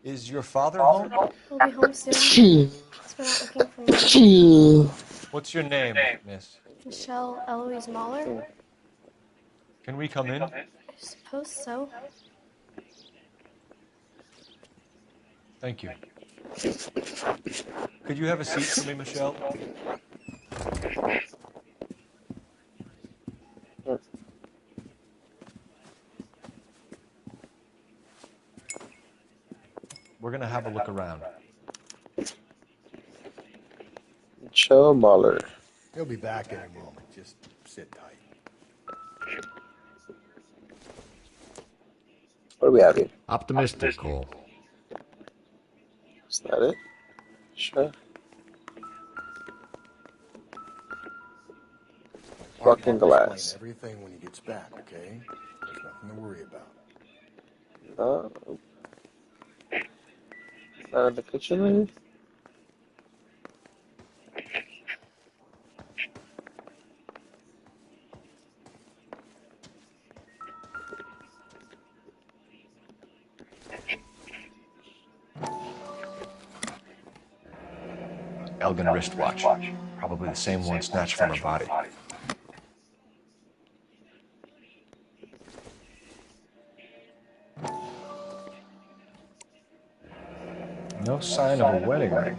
Is your father home? He'll be home soon. He's been out looking for Mom. What's your name, miss? Michelle Eloise Mahler? Can we come in? I suppose so. Thank you. Could you have a seat for me, Michelle? We're going to have a look around. Michelle Mahler. He'll be back in a moment. Just sit tight. What do we have here? Optimistic, Cole. Is that it? Sure. Fucking glass. Everything when he gets back, okay? There's nothing to worry about. Not in the kitchen, maybe? Elgin wristwatch. Probably the same one snatched from her body. No sign of a wedding ring.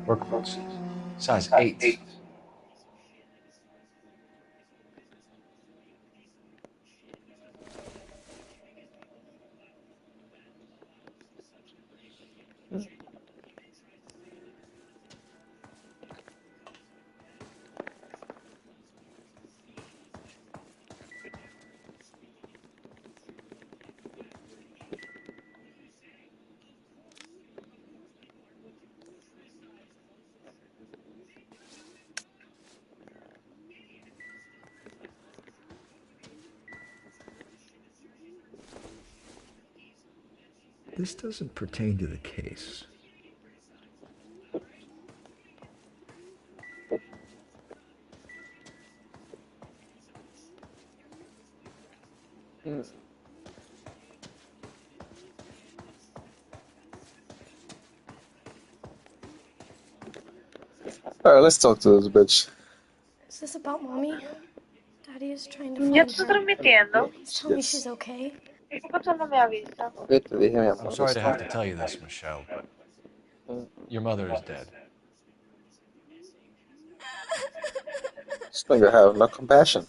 Work boots. Size 8. This doesn't pertain to the case. Alright, let's talk to this bitch. Is this about Mommy? Daddy is trying to find Io sto her. trasmettendo. Please tell me she's okay. E come tu non mi avvisa? Vete, déjame I'm hablar sorry to esto. have to tell you this, Michelle, but your mother is dead. This nigga have no compassion.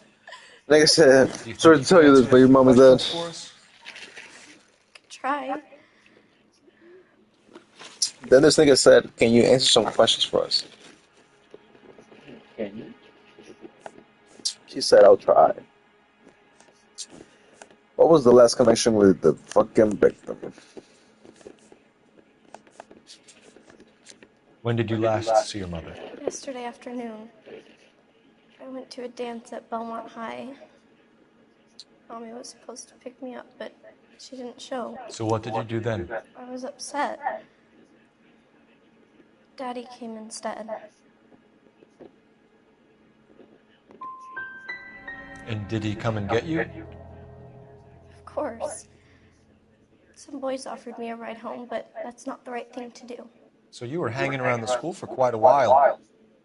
Nigga said, Do you sorry think to you tell you can this, answer but your a few mom is dead. questions for us? Try. Then this nigga said, can you answer some questions for us? Can you? She said, I'll try. What was the last connection with the fucking victim? When did you last see your mother? Yesterday afternoon, I went to a dance at Belmont High. Mommy was supposed to pick me up, but she didn't show. So what did you do then? I was upset. Daddy came instead. And did he come and get you? Of course. Some boys offered me a ride home, but that's not the right thing to do. So you were hanging around the school for quite a while.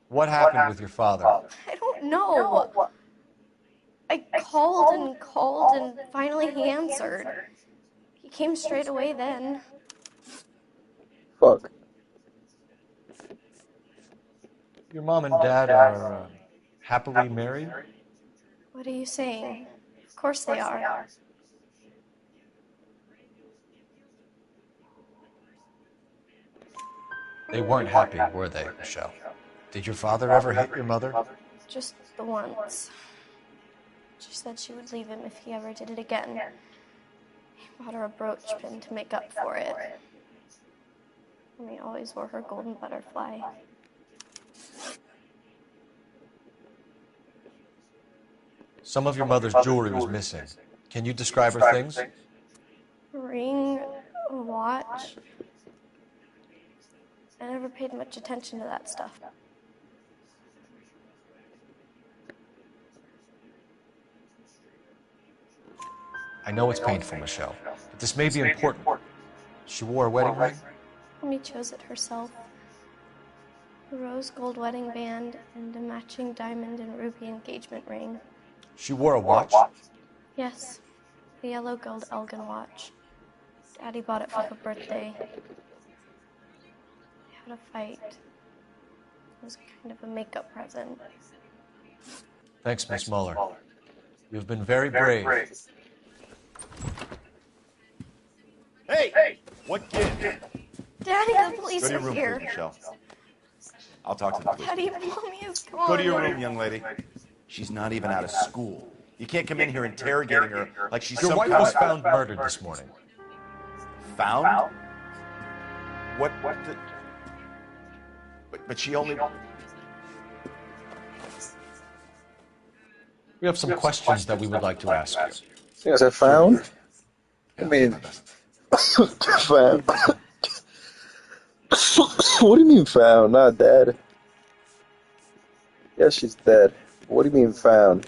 What happened with your father? I don't know. I called and finally he answered. He came straight away then. Fuck. Your mom and dad are happily married? What are you saying? Of course they are. They weren't happy, were they, Michelle? Did your father ever hit your mother? Just the once. She said she would leave him if he ever did it again. bought her a brooch pin to make up for it. Mommy always wore her golden butterfly. Some of your mother's jewelry was missing. Can you describe her things? A ring, a watch. I never paid much attention to that stuff. I know it's painful, Michelle, but this may be important. She wore a wedding ring? Mommy chose it herself. A rose gold wedding band and a matching diamond and ruby engagement ring. She wore a watch? Yes, a yellow gold Elgin watch. Daddy bought it for her birthday. They had a fight. It was kind of a makeup present. Thanks, Miss Muller. You've been very brave. Hey! What kid? Daddy, the police Go to your are room, here. please, Michelle. I'll talk to the police. Daddy, Mommy is gone. Go to your room, young lady. She's not even out of school. You can't come in here interrogating her like she's Your some wife kind was of... found murdered this morning. Found? What the... But she only... We have some questions that we would like to ask you. Yes, I found. I mean, found. What do you mean found? Not dead. Yes, she's dead. What do you mean found?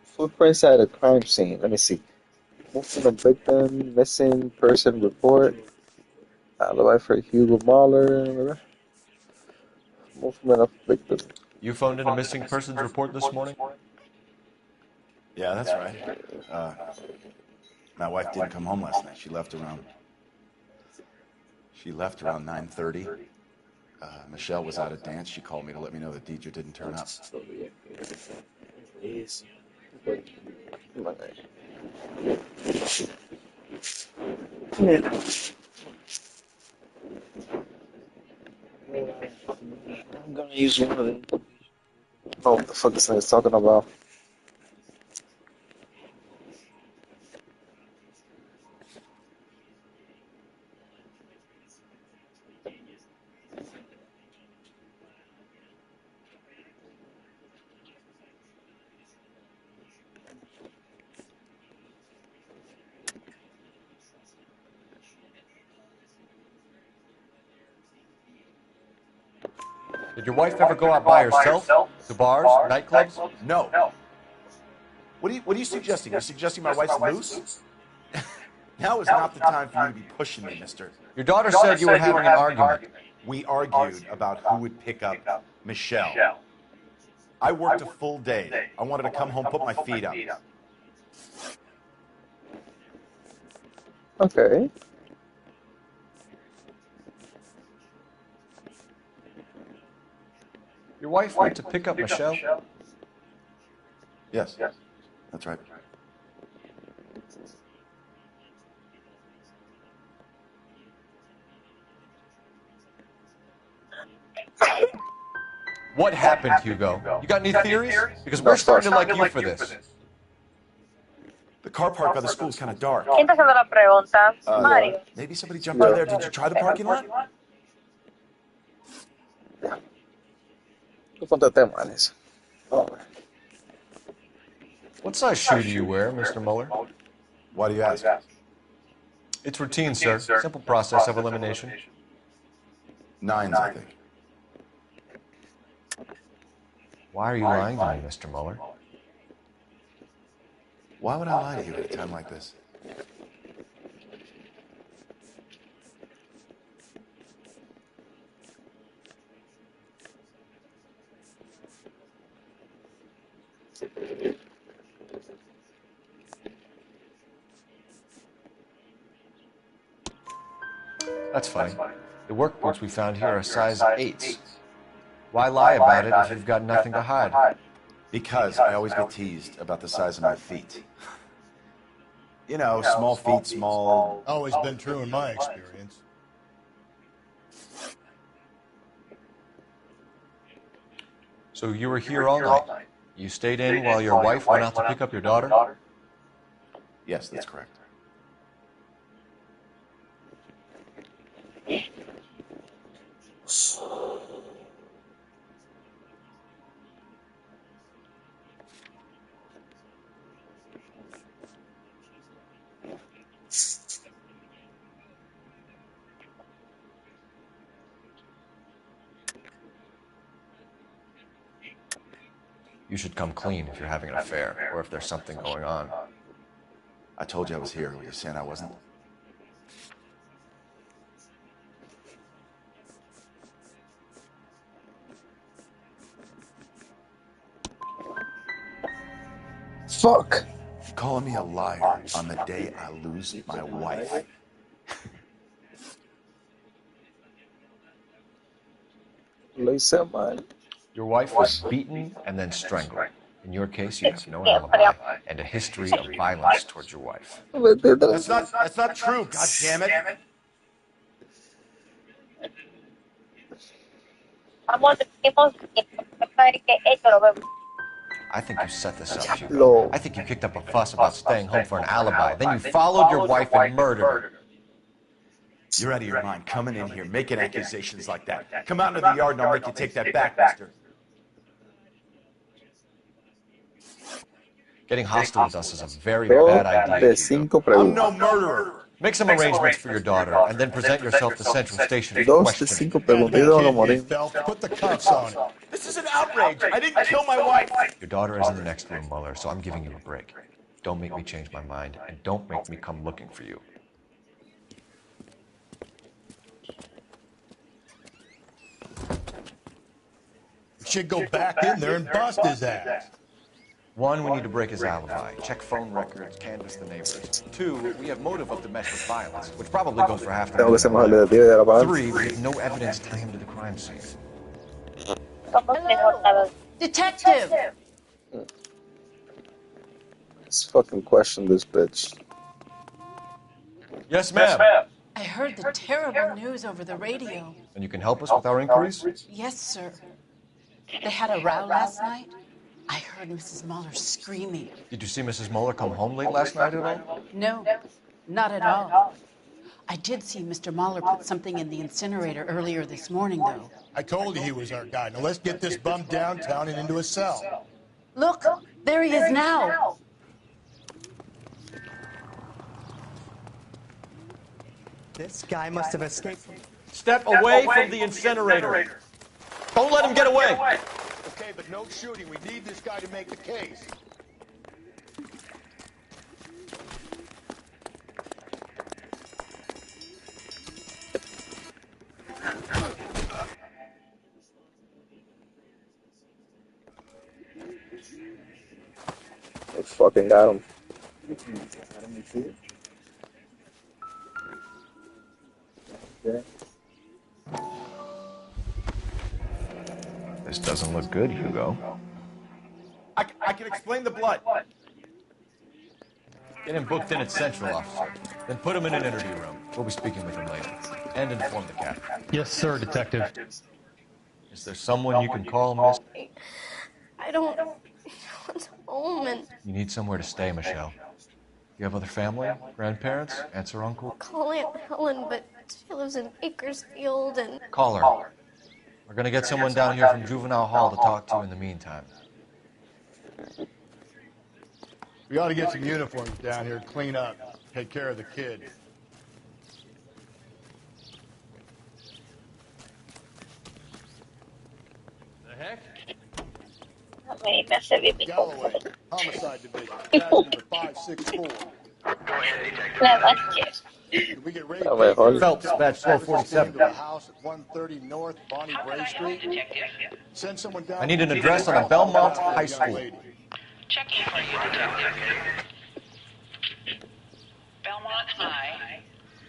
Footprints at a crime scene. Let me see. Movement of victim, missing person report. Alibi for Hugo Mahler. Movement of victim. You phoned in a missing persons report this morning? Yeah, that's right. My wife didn't come home last night. She left around 9:30. Michelle was out at dance. She called me to let me know that Deidre didn't turn up. I'm gonna use one of them. Oh, what the fuck is this talking about? Did your wife ever go out by herself? To bars, nightclubs? No. What are you suggesting? You're suggesting my wife's loose? Now is not the time for you to be pushing me, mister. Your daughter said you were having an argument. We argued about who would pick up Michelle. I worked a full day. I wanted to come home, put my feet up. Okay. Your wife went to pick up Michelle? Yes, that's right. What happened, Hugo? You got any theories? Because we're starting to like you for this. The car park by the school is kind of dark. ¿Quién te haciendo la pregunta? Mario. Maybe somebody jumped out there. Did you try the parking lot? Contate manes. Oh. What size shoe do you wear, Mr. Muller? Why do you ask? It's routine, sir. Simple process of elimination. 9s, I think. Why are you lying to me, Mr. Muller? Why would I lie to you at a time like this? That's funny. The work boots we found here are size 8s. Why lie about it if you've got nothing to hide? Because I always get teased about the size of my feet. You know, small feet, small... Always been true in my experience. So you were here all night. You stayed in while your wife went out to pick up your daughter? Yes, that's correct. You should come clean if you're having an affair, or if there's something going on. I told you I was here. Were you saying I wasn't? Fuck. Calling me a liar on the day I lose my wife. Lisa, man. Your wife was beaten and then strangled. In your case, you have no alibi and a history of violence towards your wife. That's not true, God damn it. I think you set this up, Hugo. No. I think you kicked up a fuss about staying home for an alibi. Then you followed your wife and murdered her. You're out of your mind coming in here making accusations like that. Come out into the yard and I'll make you take that back, mister. Getting hostile with us is a very bad idea, Hugo. I'm no murderer. Make some arrangements for your daughter, and then present yourself to Central Station for Dos de questioning. cinco preguntas. Yo no morí. Phelps, put the cuffs on him. This is an outrage. I didn't kill my wife. Your daughter is in the next room, Mueller, so I'm giving you a break. Don't make me change my mind, and don't make me come looking for you. We should go back in there and bust his ass. One, we need to break his alibi. Check phone records, canvass the neighbors. Two, we have motive of domestic violence, which probably goes for half the Tengo que ser más million. detective de la paz. Three, we have no evidence tying him to the crime scene. Detective! Let's fucking question this bitch. Yes, ma'am. I heard the terrible news over the radio. And you can help us with our inquiries? Yes, sir. They had a row last night. I heard Mrs. Mueller screaming. Did you see Mrs. Mueller come home late last night at all? No, not at all. I did see Mr. Mueller put something in the incinerator earlier this morning, though. I told you he was our guy. Now let's get this bum downtown and into a cell. Look, there he is now. This guy must have escaped from... Step away from the incinerator. Don't let him get away. Okay, but no shooting. We need this guy to make the case. They fucking got him. This doesn't look good, Hugo. I can explain the blood. Get him booked in at Central, officer. Then put him in an interview room. We'll be speaking with him later. And inform the captain. Yes, sir, Detective. Is there someone you can call, miss? I don't know what's home, and You need somewhere to stay, Michelle. You have other family? Grandparents? Aunts or uncle? call Aunt Helen, but she lives in Bakersfield, and Call her. We're gonna get someone down here from Juvenile Hall to talk to in the meantime. We ought to get some uniforms down here, clean up, take care of the kid. The heck? Galloway, Homicide Division, badge number 564. Can we get ready? Oh, wait, hold on. Phelps, badge 1247. To a house at 130 North Bonnie Bray Street. Send someone down. I need an address on a Belmont High School. Checking for you, Detective. Belmont High,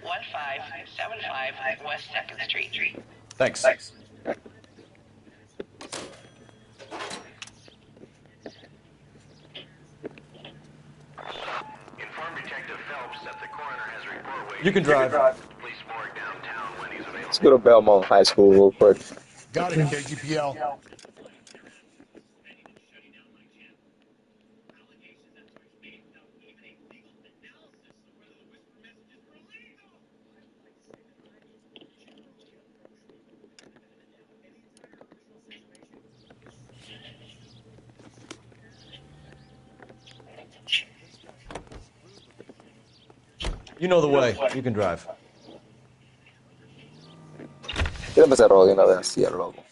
1575 West 2nd Street. Thanks. Inform Detective Phelps that the coroner has report waiting. You can drive. Police morgue downtown when he's available. Let's go to Belmont High School real quick. Got it, KGPL. You know the way. You can drive. Quiero empezar a de una vez así a loco.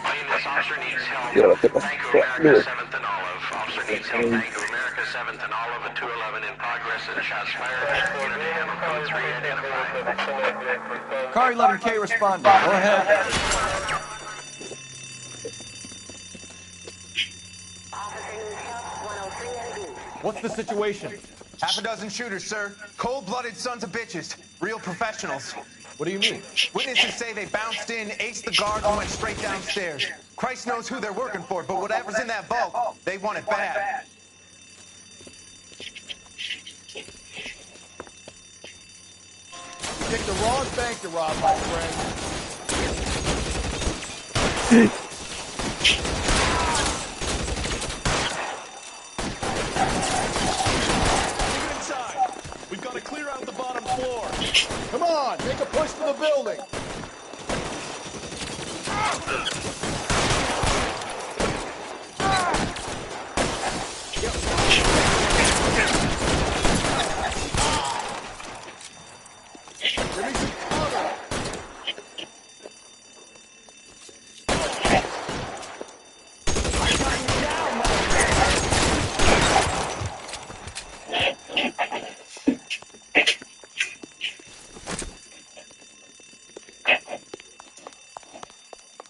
Lane is Officer needs help. Yo, get my Bank of fuck America, here. 7th and Olive. Officer needs help. Bank of America, 7th and Olive at 211 in progress and shots fired. Unit to handle code 3 identified. Car 11K responding. Go ahead. What's the situation? Half a dozen shooters, sir. Cold-blooded sons of bitches. Real professionals. What do you mean? Witnesses say they bounced in, aced the guards, and went straight downstairs. Christ knows who they're working for, but whatever's in that vault, they want it bad. You picked the wrong bank to rob, my friend. We've got to clear out the bottom floor. Come on, make a push for the building. Give me some cover.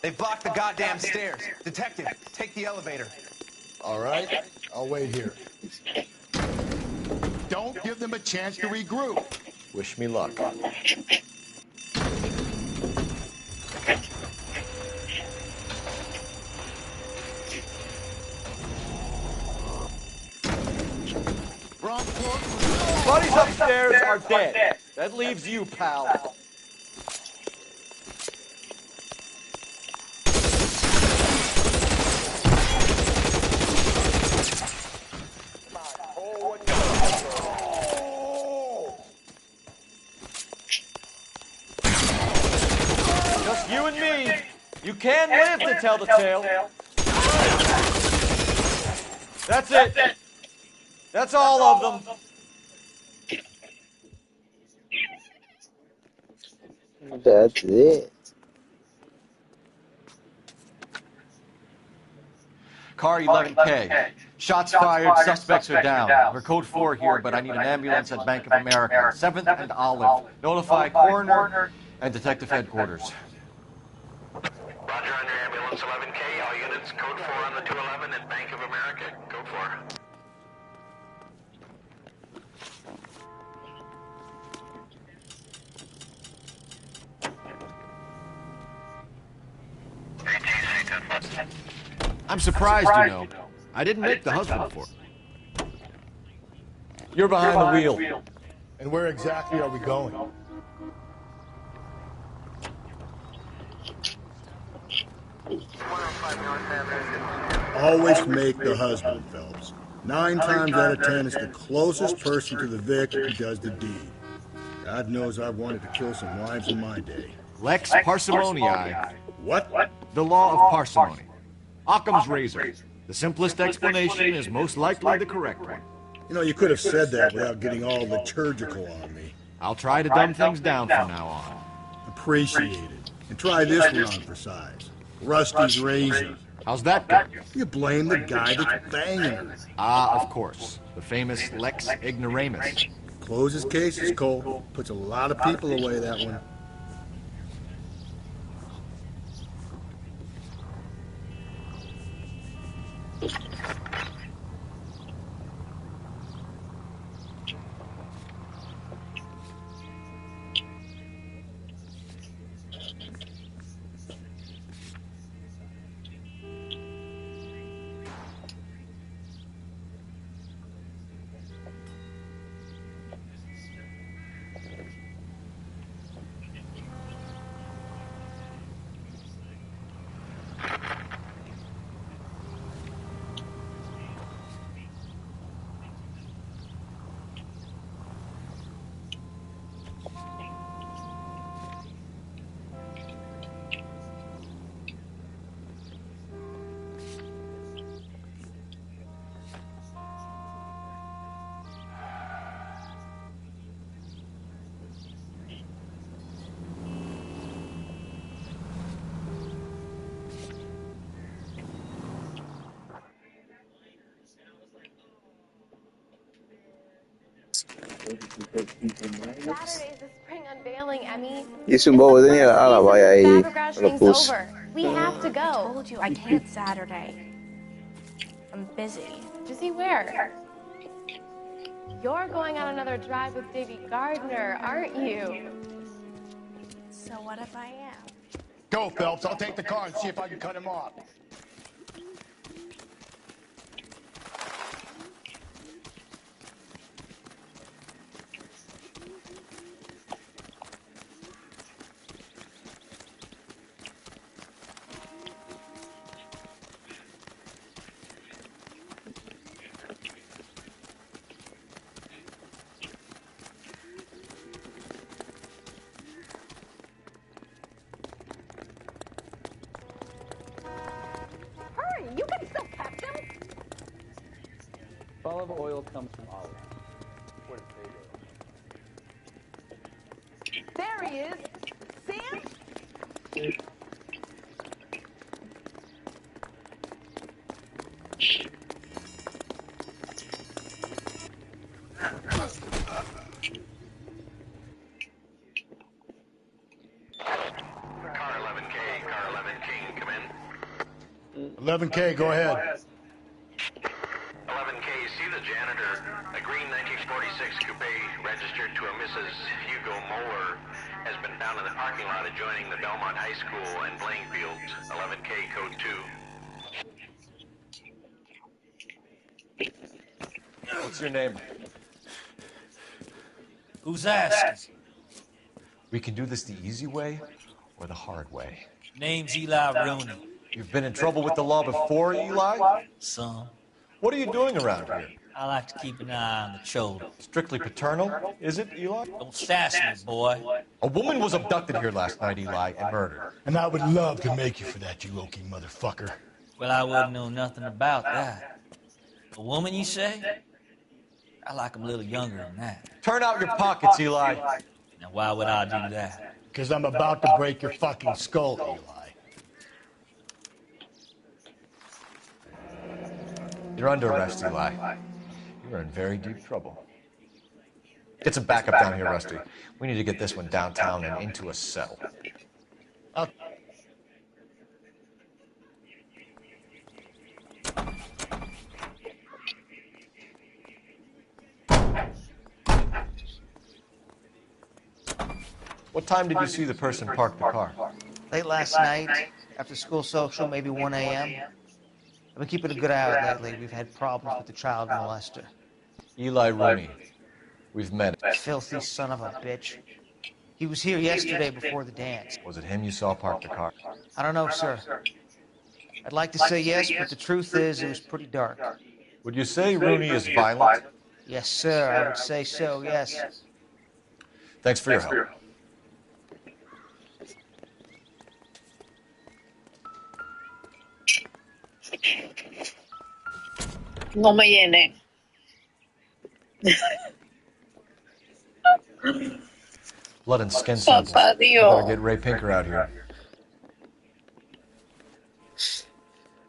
They've blocked the goddamn stairs. Detective, take the elevator. All right, I'll wait here. Don't give them a chance to regroup. Wish me luck. Buddies upstairs are dead. That leaves you, pal. Just you and me. You can live to tell the tale. That's it. That's all of them. That's it. Car 11K. Shots fired, suspects are down. We're code 4 here, but I need an ambulance at Bank of America. 7th and Olive. Notify coroner and detective headquarters. Roger on your ambulance, 11K. All units, code 4 on the 211 at Bank of America. Code 4. I'm surprised, you know. I didn't make the husband before. You're behind the wheel. And where exactly are we going? Always make the husband, Phelps. 9 times out of 10, it's the closest person to the Vic who does the deed. God knows I've wanted to kill some wives in my day. Lex parsimoniae. What? The law of parsimony. Occam's razor. The simplest explanation is most likely the correct one. You know, you could have said that without getting all liturgical on me. I'll try to dumb things down from now on. Appreciate it. And try this one on for size. Rusty's razor. How's that go? You blame the guy that's banging her. Ah, of course. The famous Lex Ignoramus. Closes cases, Cole. Puts a lot of people away, that one. Saturday's the spring unveiling, Emmy. Y es un bobo, tenía la vaya ahí, lo puse. We have to go. I told you I can't Saturday. I'm busy. Busy where? You're going on another drive with Davy Gardner, aren't you? So what if I am? Go, Phelps. I'll take the car and see if I can cut him off. Hurry, you can still catch him. Olive oil comes from olives. Where did they go? There he is. Sam? Car 11K, car 11 King, come in. 11K, go ahead. 11K, see the janitor. A green 1946 coupe registered to a Mrs. Hugo Moeller has been found in the parking lot adjoining the Belmont High School and playing fields. 11K, code 2. What's your name? Who's asking? We can do this the easy way or the hard way. Name's Eli Rooney. You've been in trouble with the law before, Eli? Some. What are you doing around here? I like to keep an eye on the children. Strictly paternal, is it, Eli? Don't sass me, boy. A woman was abducted here last night, Eli, and murdered. And I would love to make you for that, you Okie motherfucker. Well, I wouldn't know nothing about that. A woman, you say? I like 'em a little younger than that. Turn out your pockets, Eli. Now, why would I do that? Because I'm about to break your fucking skull, Eli. You're under arrest, Eli. You're in very deep trouble. Get some backup down here, Rusty. We need to get this one downtown and into a cell. What time did you see the person park the car? Late last night, after school social, maybe 1 a.m. I've been keeping a good eye out lately. We've had problems with the child molester. Eli Rooney. We've met him. Filthy son of a bitch. He was here yesterday before the dance. Was it him you saw park the car? I don't know, sir. I'd like to say yes, but the truth is it was pretty dark. Would you say Rooney is violent? Yes, sir. I would say so, yes. Thanks for your help. No me llene. Blood and skin samples. Papá We Dios. better get Ray Pinker out here.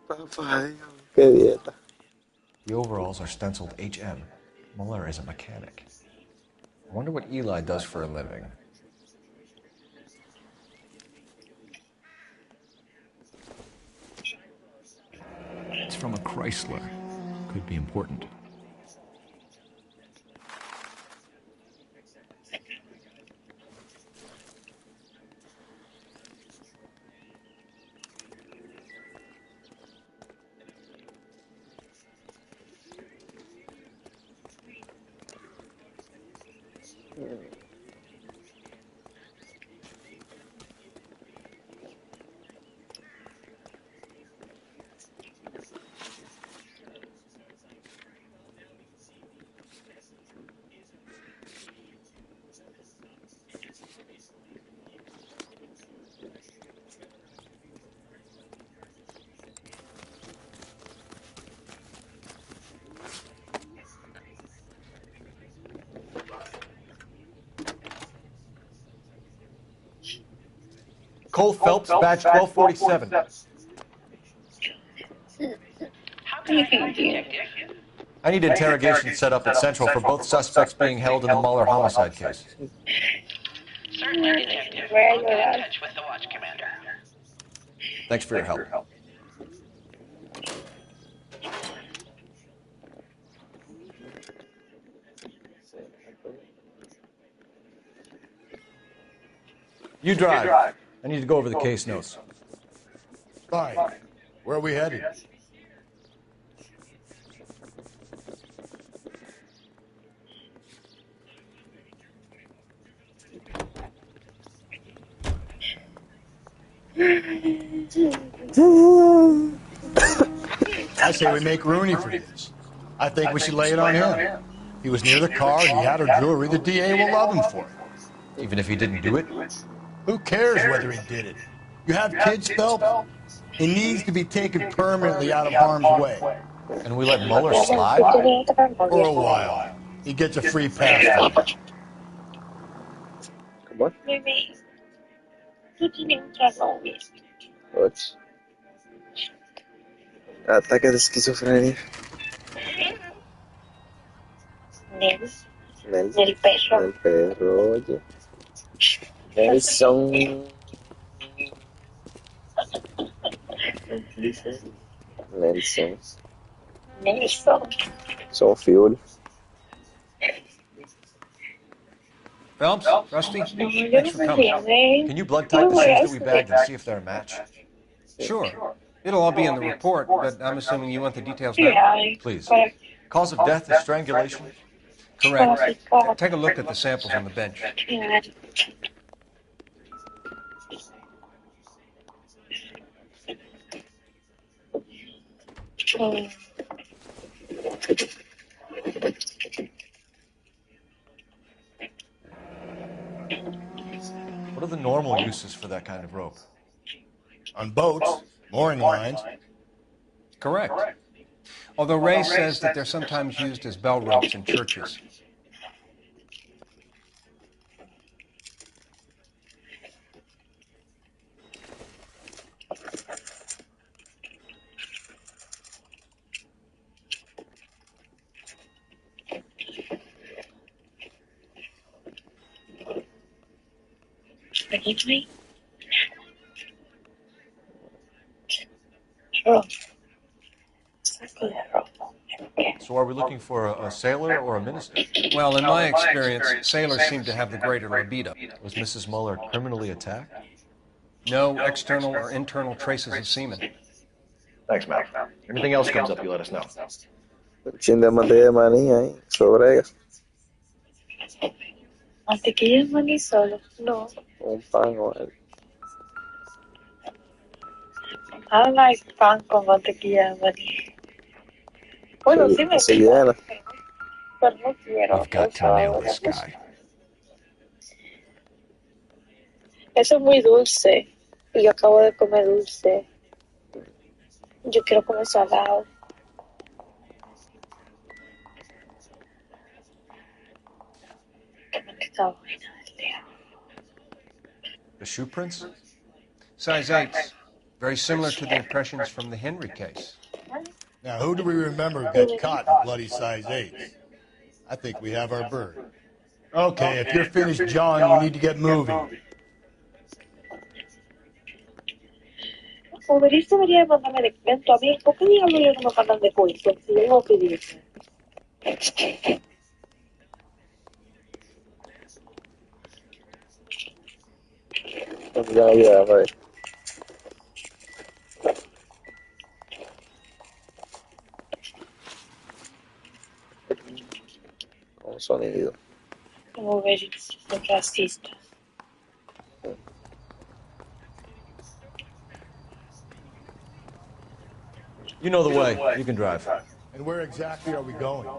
Papá Dios, qué dieta. The overalls are stenciled HM. Mueller is a mechanic. I wonder what Eli does for a living. It's from a Chrysler. Could be important. Cole Phelps, badge 1247. How can I help you, Detective? I need interrogation set up at Central for both suspects being held in the Mueller homicide case. Certainly, Detective. I'll get in touch with the watch commander. Thanks for your help. You drive. I need to go over the case notes. Fine. Where are we headed? I say we make Rooney for this. I think we should lay it on him. He was near the car, he had her jewelry, the DA will love him for it. Even if he didn't do it? Who cares whether he did it? You have kids, Phelps? He needs to be taken permanently out of harm's way. And we let Mueller slide? For a while. He gets a free pass for it. Come on. Bebé, tú tienes otra novia. What? Ataque de esquizofrenia. Nel. Nel. Del perro. El perro, oye. Nelson. Nelson. Nelson. Son fuel. Phelps? Rusty? No, yo Thanks no for coming. entiendo. Can you blood type the shoes that we bagged and see if they're a match? Sure. It'll all be in the report, but I'm assuming you want the details now. Yeah. Please. Cause of death is strangulation? Correct. Take a look at the samples on the bench. Yeah. What are the normal uses for that kind of rope? On boats, mooring lines. Correct. Although Ray says that they're sometimes used as bell ropes in churches. Forgive me? Rope. Saco de ropa. So are we looking for a sailor or a minister? Well, in my experience, sailors seem to have the greater libido. Was Mrs. Mueller criminally attacked? No external or internal traces of semen. Thanks, Mac. Anything else comes up, you let us know. Un chin de mantequilla de maní ahí, sobrega. Mantequilla de maní solo. No. Un pan o algo. I don't like pan con mantequilla de maní. Bueno, sí me Se gusta, llena. pero no quiero. We've got to nail this guy. Eso es muy dulce. Y yo acabo de comer dulce. Yo quiero comer salado. Que me está buena del día. The shoe prints? Size 8. Very similar to the impressions from the Henry case. Now, who do we remember got caught in bloody size 8? I think we have our bird. Okay, if you're finished, John, we need to get moving. Obelis debería mandarme de cuento a mí. ¿Por qué diablos ellos no me mandan de cuento? Si yo no pedí eso. Ya, vale. Con sonido. Obelis son racistas. You know the way. You can drive. And where exactly are we going?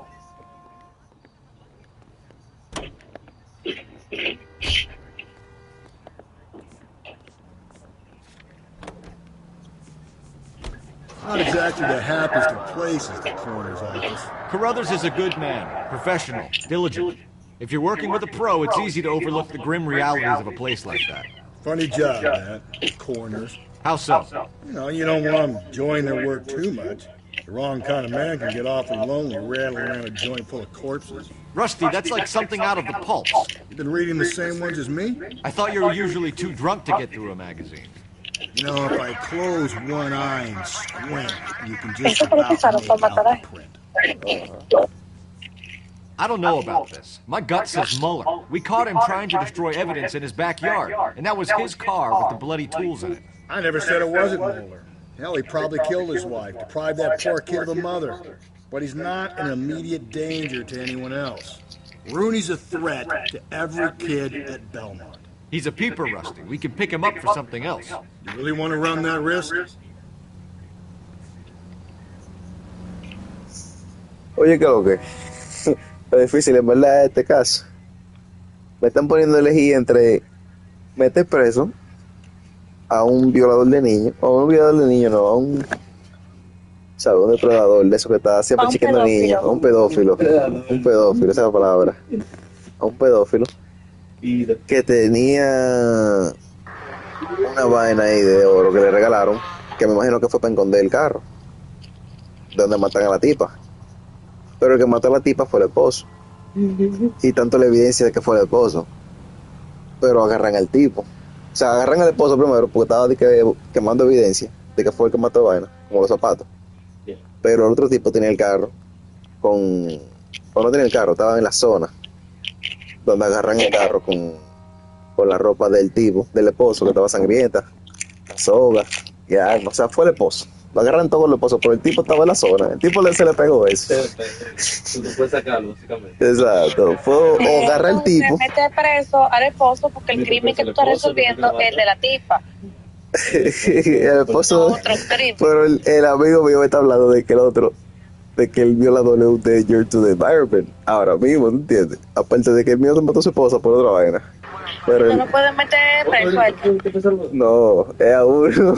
Not exactly the happiest of places, the coroner's office. Carruthers is a good man, professional, diligent. If you're working with a pro, it's easy to overlook the grim realities of a place like that. Funny job, that. Coroners. How so? You know, you don't want them enjoying their work too much. The wrong kind of man can get awfully lonely rattling around a joint full of corpses. Rusty, that's like something out of the pulp. You've been reading the same ones as me? I thought you were usually too drunk to get through a magazine. You know, if I close one eye and squint, you can just Eso fue lo que about usaron para matar a él. I don't know about this. My gut says Mueller. We caught him trying to destroy evidence in his backyard, and that was his car with the bloody tools in it. I never said it wasn't Mueller. Hell, he probably killed his wife, deprived that poor kid of a mother. But he's not an immediate danger to anyone else. Rooney's a threat to every kid at Belmont. He's a peeper, Rusty. We can pick him up for something else. You really want to run that risk? Oye, creo que lo difícil en verdad este caso. Me están poniendo a elegir entre meter preso a un violador de niños, o un violador de niños, no, a un, ¿sabes? Un depredador de eso que está siempre chiqueando niños, a un pedófilo, esa es la palabra, a un pedófilo que tenía una vaina ahí de oro que le regalaron, que me imagino que fue para esconder el carro, donde matan a la tipa. Pero el que mató a la tipa fue el esposo. Y tanto la evidencia de que fue el esposo. Pero agarran al tipo. O sea, agarran al esposo primero porque estaba quemando evidencia de que fue el que mató a vaina, como los zapatos. Pero el otro tipo tenía el carro o no tenía el carro, estaba en la zona donde agarran el carro con la ropa del tipo, del esposo, que estaba sangrienta, la soga y algo. O sea, fue el esposo. Lo agarran todos los esposos, pero el tipo estaba en la zona. El tipo se le pegó eso. Tú no puedes sacarlo, básicamente. Exacto. Fue o agarrar al tipo. Se mete preso al esposo porque el crimen que tú estás resolviendo es el de la tipa. El esposo. Pero el amigo mío me está hablando de que el violador es un danger to the environment. Ahora mismo, ¿tú entiendes? Aparte de que el mío se mató a su esposa por otra vaina. Pero No lo pueden meter preso a él. no, es a uno.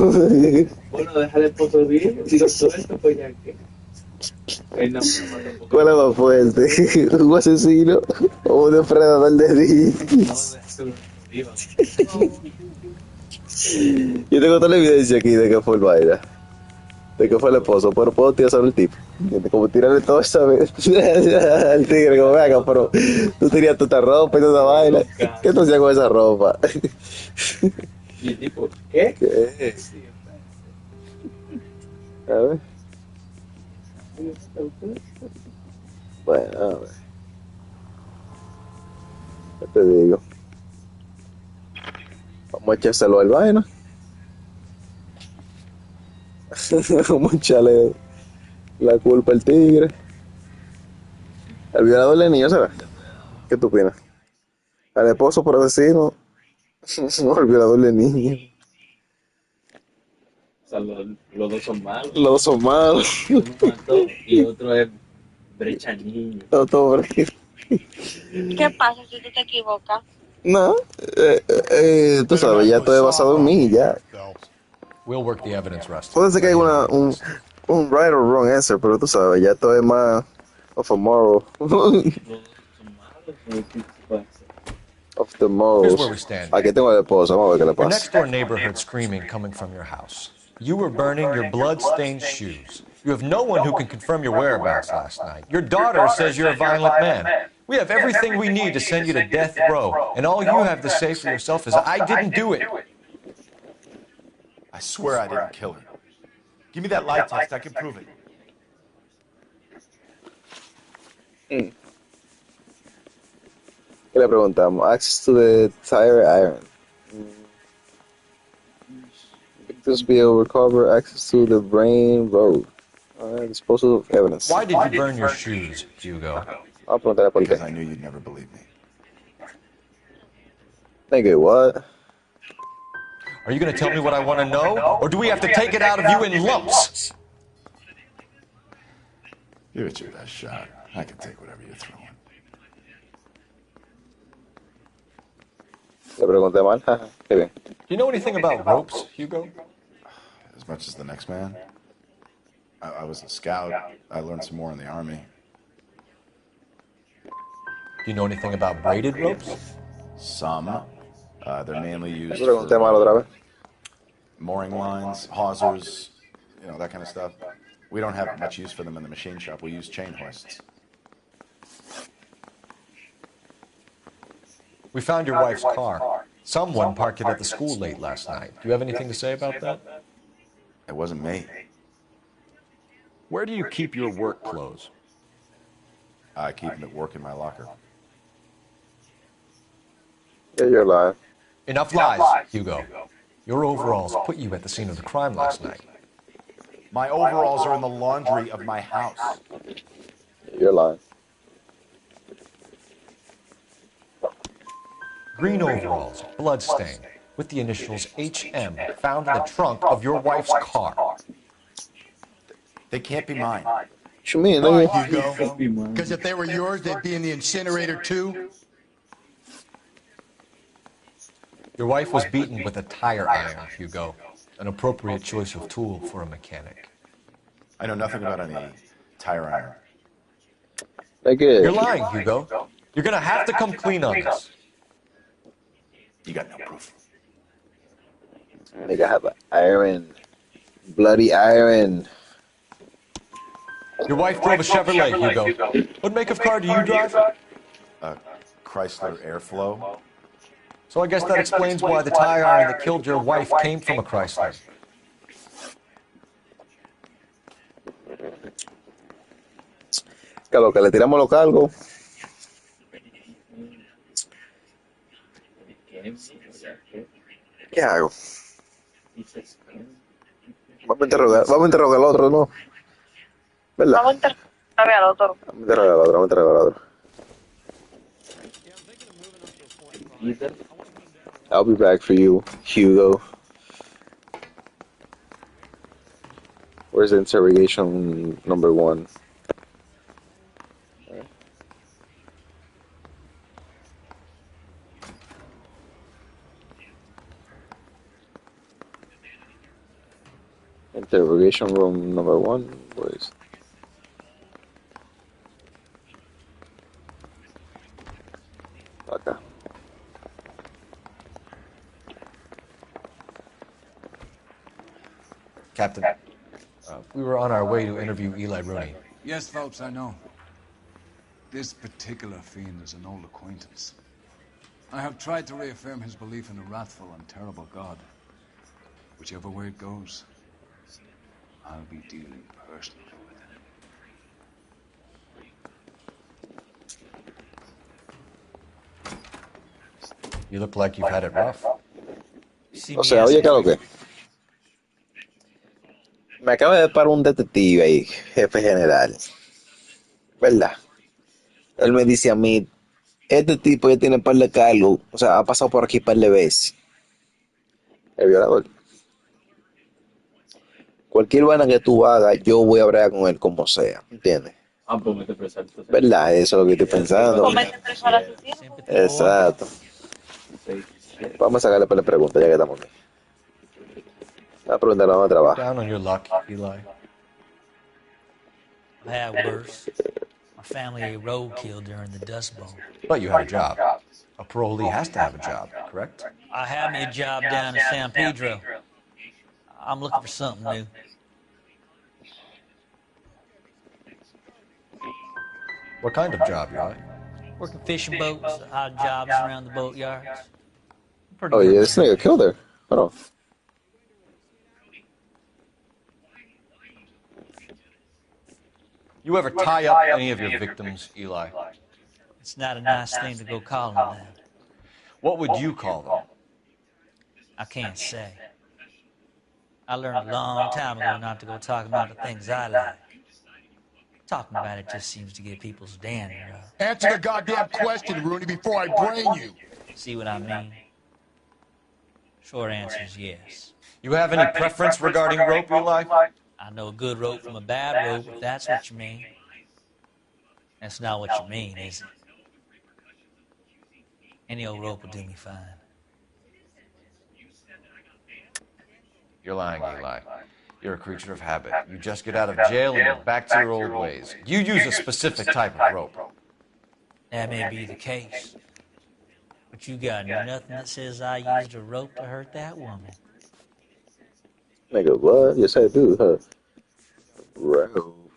Bueno, déjale el esposo bien. Si no todo esto, pues ya que. ¿Cuál es más fuerte? ¿Un asesino o un depredador de niños? Yo tengo toda la evidencia aquí de que fue el vaina, de que fue el esposo, pero puedo tirar sobre el tipo. Como tirarle todo esa vez al tigre, como venga, pero tú tiras toda esta ropa y toda esa vaina. ¿Qué tú hacías con esa ropa? Y el tipo, ¿qué? ¿Qué? A ver. Bueno, a ver. ¿Qué te digo? Vamos a echárselo al vaina. Vamos a echarle la culpa al tigre. Al violador de niños, ¿sabes? ¿Qué tú opinas? Al esposo por asesino. No, al violador de niños. O sea, los dos son malos. Los dos son malos. Uno mató y otro es brecha niño. ¿Qué pasa si tú te equivocas? No, tú sabes, ya todo es basado en mí, ya. We'll work the evidence, Rusty. Puede ser que hay un right or wrong answer, pero tú sabes, ya todo es más of a moral. Of the morals. Here's where we stand. Aquí tengo el esposo, vamos a ver qué le Your pasa. next door neighbor heard screaming coming from your house. You were burning your blood-stained shoes. You have no one who can confirm your whereabouts last night. Your daughter says you're a violent man. We have everything we need to send you to death row, and all you have to say for yourself is, I didn't do it. I swear I didn't kill her. Give me that lie test. I can prove it. ¿Qué le preguntamos? Access to the tire iron. Victims be able to recover access to the brain road. Disposal of evidence. Why did you burn your shoes, Hugo? I'll preguntarle por qué. Because I knew you'd never believe me. Nigga, what? Are you going to tell me what I want to know, or do we have to take it out of you in lumps? Give it your best shot. I can take whatever you're throwing. Le pregunté mal. Qué bien. Do you know anything about ropes, Hugo? As much as the next man. I was a scout. I learned some more in the army. Do you know anything about braided ropes? Some. They're mainly used Le pregunté mal for otra vez. mooring lines, hawsers, that kind of stuff. We don't have much use for them in the machine shop. We use chain hoists. We found your wife's car. Someone parked it at the school late last night. Do you have anything to say about that? It wasn't me. Where do you keep your work clothes? I keep them at work in my locker. Yeah, you're lying. Enough lies, Hugo. Your overalls put you at the scene of the crime last night. My overalls are in the laundry of my house. You're lying. Green overalls, bloodstained, with the initials HM found in the trunk of your wife's car. They can't be mine. What you mean? Why, Nigga? Hugo? Because if they were yours, they'd be in the incinerator too? Your wife was beaten with a tire iron, Hugo. An appropriate choice of tool for a mechanic. I know nothing about any tire iron. Nigga. You're lying, Hugo. You're gonna have to come clean on this. You got no proof. Nigga have an iron. Bloody iron. Your wife drove a Chevrolet, Hugo. What make of car do you drive? A Chrysler Airflow. So I guess that explains why the tire iron that killed your wife came from a Chrysler. Que lo que le tiramos los cargos. ¿Qué hago? Vamos a interrogar al otro, ¿no? ¿Verdad? Vamos a interrogar al otro. Vamos a interrogar al otro, vamos a interrogar al otro. I'll be back for you, Hugo. Where's the interrogation number 1? Interrogation room number 1, where is? Acá. Captain, we were on our way to interview Eli Rooney. Yes, Phelps, I know. This particular fiend is an old acquaintance. I have tried to reaffirm his belief in a wrathful and terrible God. Whichever way it goes, I'll be dealing personally with him. You look like you've had it rough. O sea, oye, ¿qué es lo que? Me acaba de parar un detective ahí, jefe general. ¿Verdad? Él me dice a mí, este tipo ya tiene un par de cargos, o sea, ha pasado por aquí un par de veces. El violador. Cualquier vaina que tú hagas, yo voy a hablar con él como sea, ¿entiendes? ¿Verdad? Eso es lo que estoy pensando. Exacto. Vamos a sacarle para la pregunta, ya que estamos aquí. La pregunta la vamos a trabajar. Down on your luck, Eli. I had worse. My family ate roadkill during the Dust Bowl. But you have a job. A parolee has to have a job, correct? I had me a job down in San Pedro. I'm looking for something new. What kind of job, Eli? Working fishing boats, odd jobs around the boatyards. Oh yeah, this nigga killed her. Hold on. You ever tie up any of your victims, Eli? It's not a nice thing to go calling them that. What would you call them? I can't say. I learned a long time ago not to go talking about the things I like. Talking about it just seems to get people's dander up. Answer the goddamn question, Rooney, before I brain you. See what I mean? Short answer is yes. You have any preference regarding rope, Eli? I know a good rope from a bad rope, if that's what you mean. That's not what you mean, is it? Any old rope will do me fine. You're lying, Eli. You're a creature of habit. You just get out of jail and you're back to your old ways. You use a specific type of rope. That may be the case. But you got nothing that says I used a rope to hurt that woman. Nigga, what? Yes, I do, huh? Rope.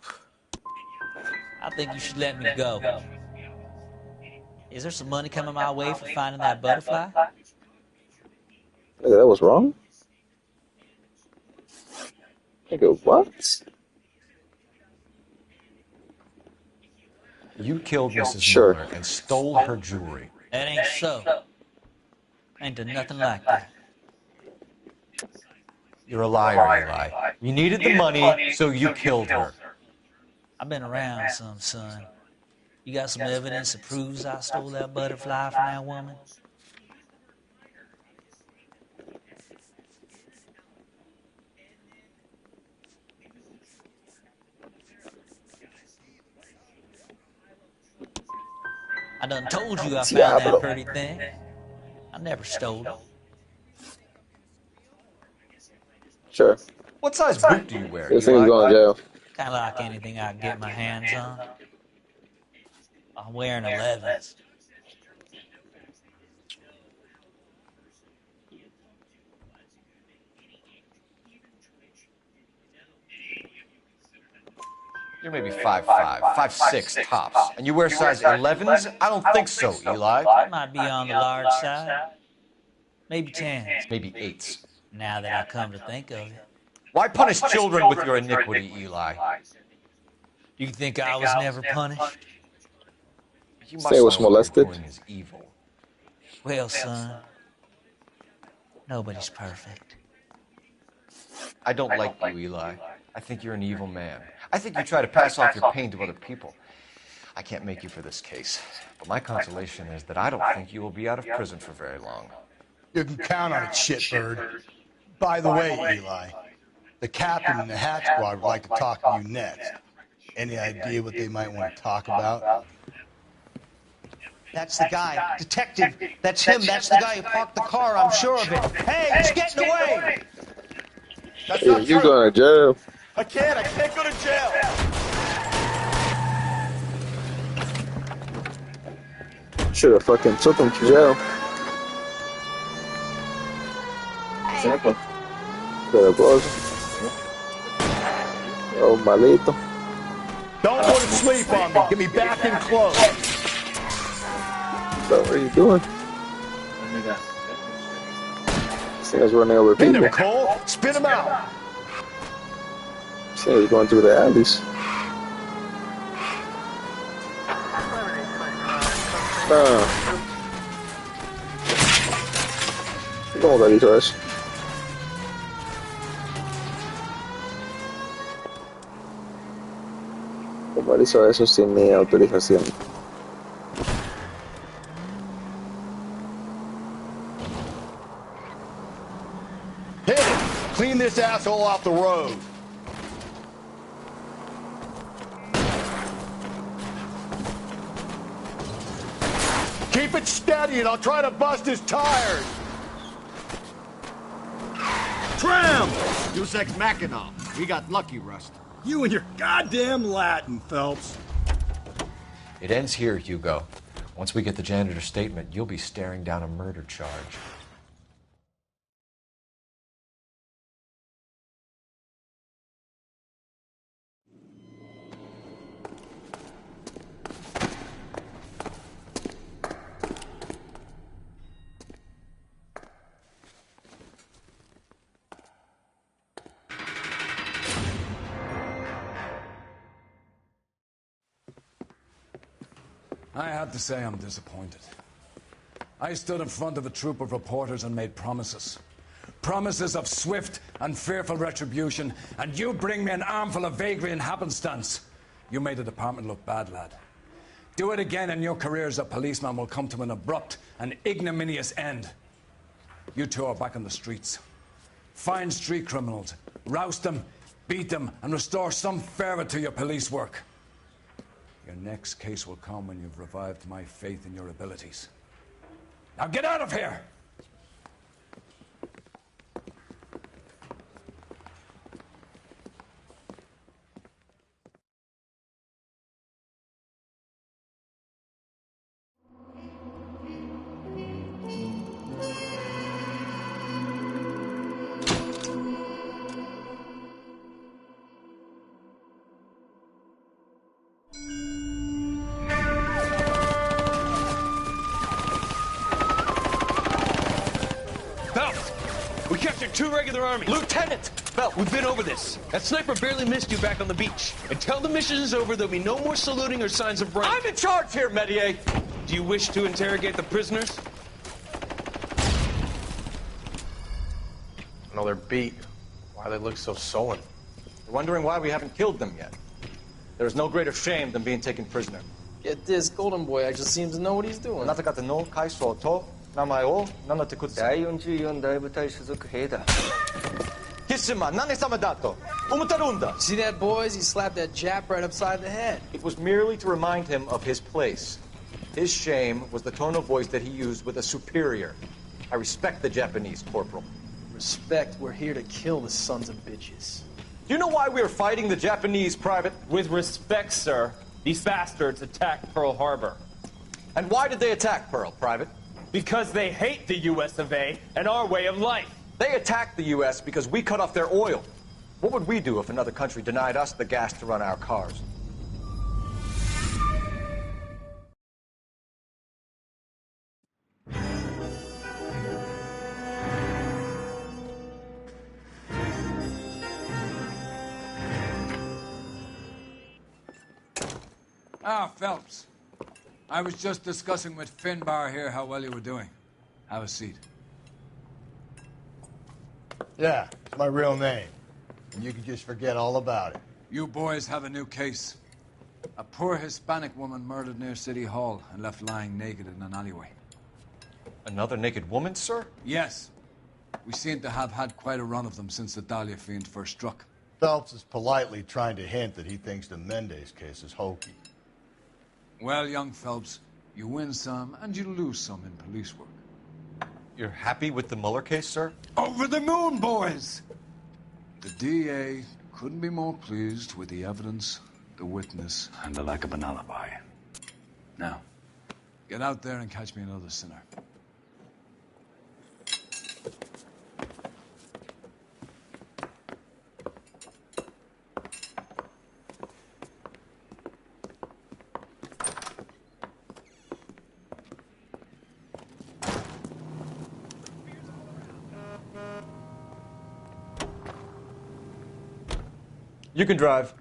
I think you should let me go. Is there some money coming my way for finding that butterfly? Nigga, that was wrong? Nigga, what? You killed Mrs. Sure. Mueller and stole her jewelry. That ain't so. Ain't done nothing like that. You're a liar, Eli. You needed the money, so you killed her. I've been around some, son. You got some evidence that proves I stole that butterfly from that woman? I done told you I found that pretty thing. I never stole it. Sure. What size boot do you wear? This thing's going to jail. Kind of like anything I can get my hands on. I'm wearing 11s. You're maybe 5'5", 5'6" tops. And you wear size 11s? I don't think so, Eli. Might be on the large side. Maybe 10s. Maybe 8s. Now that I come to think of it. Why punish children with your iniquity, Eli? You think I was never punished? You Say it was molested. Is evil. Well, son, nobody's perfect. I don't like you, Eli. I think you're an evil man. I think you try to pass off your pain to other people. I can't make you for this case, but my consolation is that I don't think you will be out of prison for very long. You can count on it, shitbird. By the way, Eli, the captain and the hat squad would like to talk to you next. Any idea what they might want to talk about? That's the guy. Detective, that's him. That's the guy who parked the car. I'm sure of it. Hey, he's getting away! That's Hey, not you true. going to jail. I can't go to jail. Should have fucking took him to jail. Exactly. Pero pues. Oh, malito. Don't go to sleep on me. Get me back in close. So what are you doing? This thing is running over Hit people. him, Cole. Spin him out. This thing is going through the alleys. ¿Cómo que hizo eso? ¿Cómo hizo eso sin mi autorización? Hit him. Clean this asshole off the road. Keep it steady and I'll try to bust his tires. Tram! Deus Ex Machina. We got lucky, Rust. You and your goddamn Latin, Phelps. It ends here, Hugo. Once we get the janitor's statement, you'll be staring down a murder charge. I have to say I'm disappointed. I stood in front of a troop of reporters and made promises. Promises of swift and fearful retribution, and you bring me an armful of vagary and happenstance. You made the department look bad, lad. Do it again and your career as a policeman will come to an abrupt and ignominious end. You two are back on the streets. Find street criminals, roust them, beat them, and restore some fervor to your police work. Your next case will come when you've revived my faith in your abilities. Now get out of here! We captured 2 regular armies. Lieutenant! Phelps, we've been over this. That sniper barely missed you back on the beach. Until the mission is over, there'll be no more saluting or signs of rank. I'm in charge here, Medier! Do you wish to interrogate the prisoners? No, they're beat. Why they look so sullen? You're wondering why we haven't killed them yet. There is no greater shame than being taken prisoner. Get this, Golden Boy actually seems to know what he's doing. あなた方の階層と名前を名乗ってください。第44大部隊所属兵だ。キスマ、何様だと思ってるんだ。 See that, boys? He slapped that Jap right upside the head. It was merely to remind him of his place. His shame was the tone of voice that he used with a superior. I respect the Japanese, Corporal. Respect, we're here to kill the sons of bitches. Do you know why we are fighting the Japanese, Private? With respect, sir, these bastards attacked Pearl Harbor. And why did they attack Pearl, Private? Because they hate the US of A and our way of life. They attacked the U.S. because we cut off their oil. What would we do if another country denied us the gas to run our cars? Ah, Phelps. I was just discussing with Finbar here how well you were doing. Have a seat. Yeah, it's my real name. And you can just forget all about it. You boys have a new case. A poor Hispanic woman murdered near City Hall and left lying naked in an alleyway. Another naked woman, sir? Yes. We seem to have had quite a run of them since the Dahlia fiend first struck. Phelps is politely trying to hint that he thinks the Mendez case is hokey. Well, young Phelps, you win some and you lose some in police work. You're happy with the Mueller case, sir? Over the moon, boys! The DA couldn't be more pleased with the evidence, the witness, and the lack of an alibi. Now, get out there and catch me another sinner. You can drive.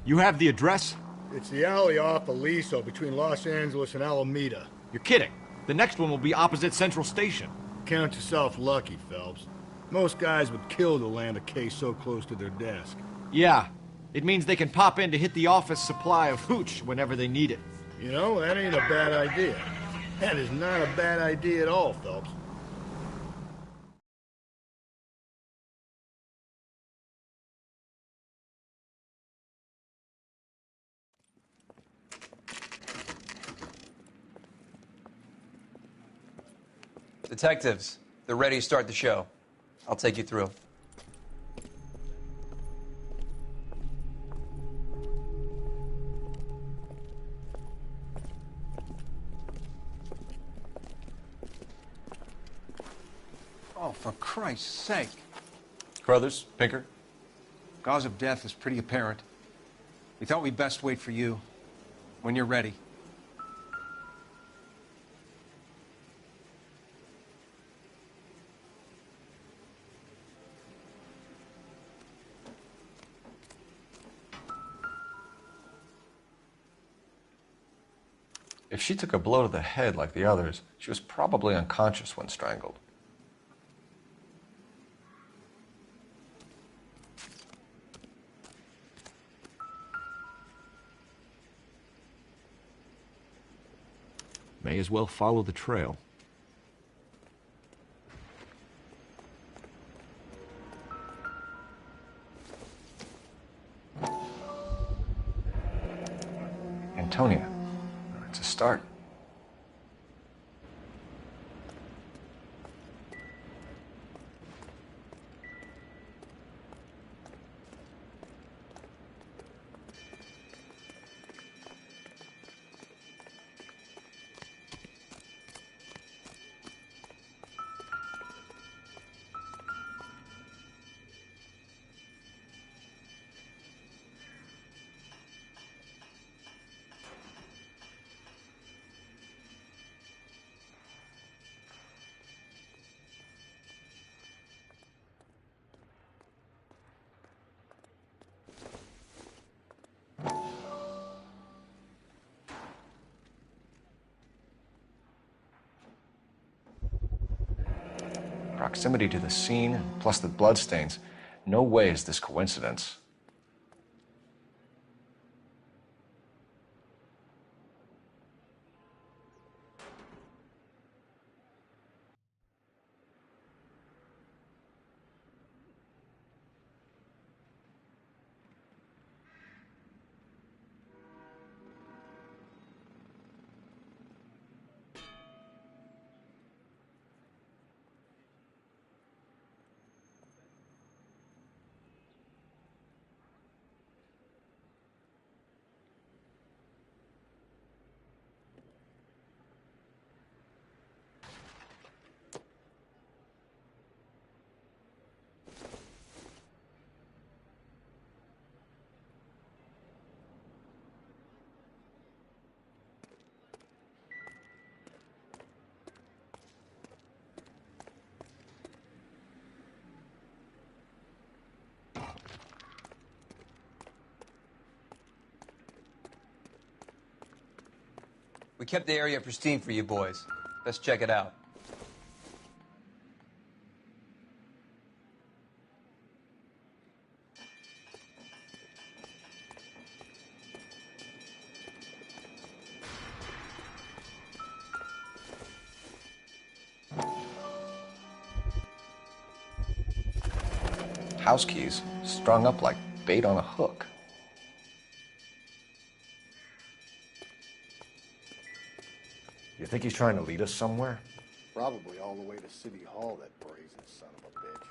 You have the address? It's the alley off Aliso between Los Angeles and Alameda. You're kidding. The next one will be opposite Central Station. Count yourself lucky, Phelps. Most guys would kill to land a case so close to their desk. Yeah. It means they can pop in to hit the office supply of hooch whenever they need it. You know, that ain't a bad idea. That is not a bad idea at all, Phelps. Detectives, they're ready to start the show. I'll take you through. Oh, for Christ's sake. Carruthers, Pinker. Cause of death is pretty apparent. We thought we'd best wait for you. When you're ready. If she took a blow to the head like the others, she was probably unconscious when strangled. May as well follow the trail. Antonia. It's a start. proximity to the scene, plus the bloodstains, no way is this coincidence. We kept the area pristine for you boys. Let's check it out. House keys strung up like bait on a hook. You think he's trying to lead us somewhere? Probably all the way to City Hall, that brazen son of a bitch.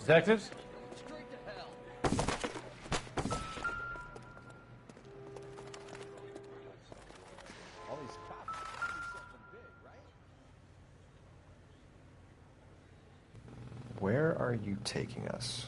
Detectives? Where are you taking us?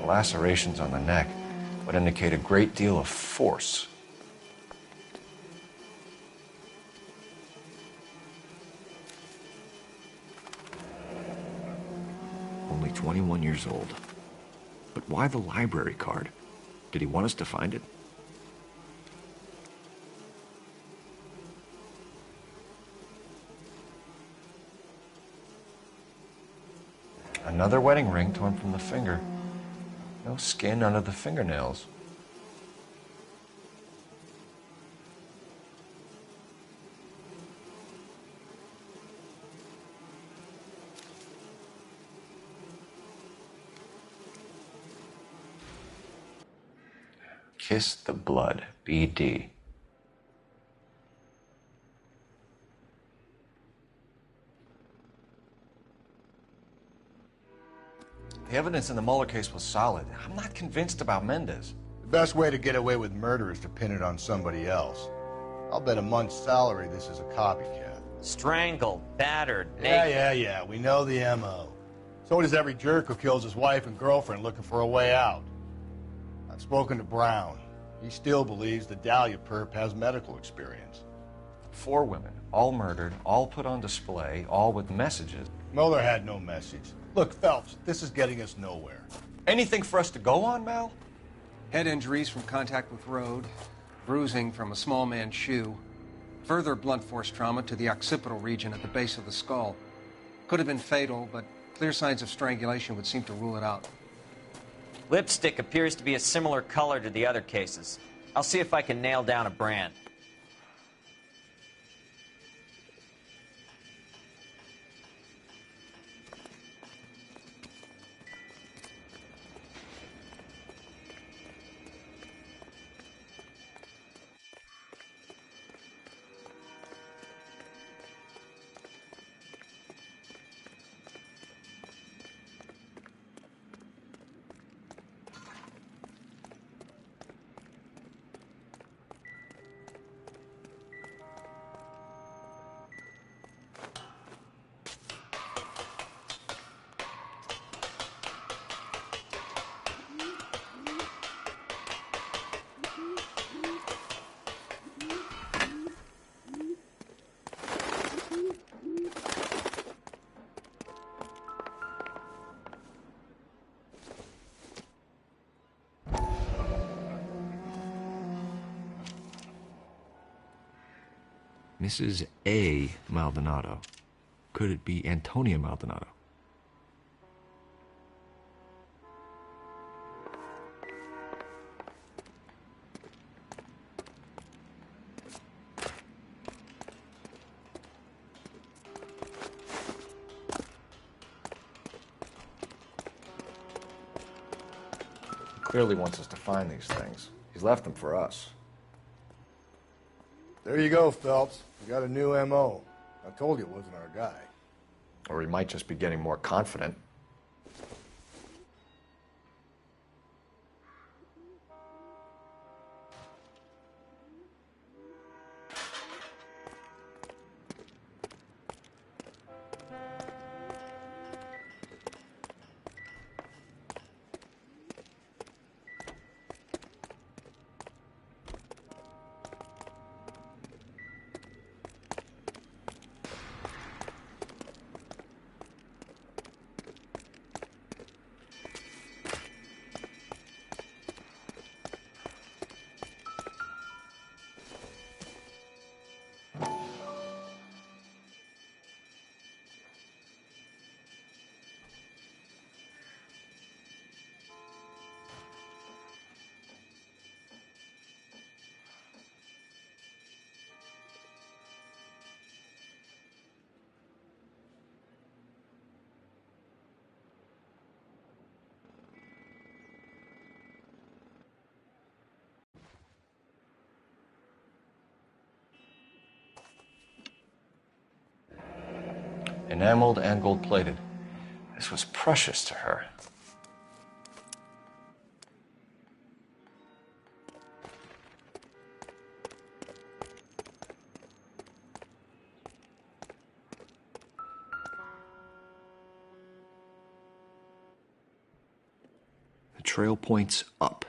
Lacerations on the neck would indicate a great deal of force. Only 21 years old. But why the library card? Did he want us to find it? Another wedding ring torn from the finger. No skin under the fingernails. Kiss the Blood, BD. The evidence in the Mueller case was solid. I'm not convinced about Mendez. The best way to get away with murder is to pin it on somebody else. I'll bet a month's salary this is a copycat. Strangled, battered, naked. Yeah. We know the M.O. So does every jerk who kills his wife and girlfriend looking for a way out. I've spoken to Brown. He still believes the Dahlia perp has medical experience. 4 women, all murdered, all put on display, all with messages. Mueller had no message. Look, Phelps, this is getting us nowhere. Anything for us to go on, Mal? Head injuries from contact with road, bruising from a small man's shoe, further blunt force trauma to the occipital region at the base of the skull. Could have been fatal, but clear signs of strangulation would seem to rule it out. Lipstick appears to be a similar color to the other cases. I'll see if I can nail down a brand. Mrs. A. Maldonado. Could it be Antonia Maldonado? He clearly wants us to find these things. He's left them for us. There you go, Phelps. We got a new M.O. I told you it wasn't our guy. Or he might just be getting more confident. Enameled and gold-plated. This was precious to her. The trail points up.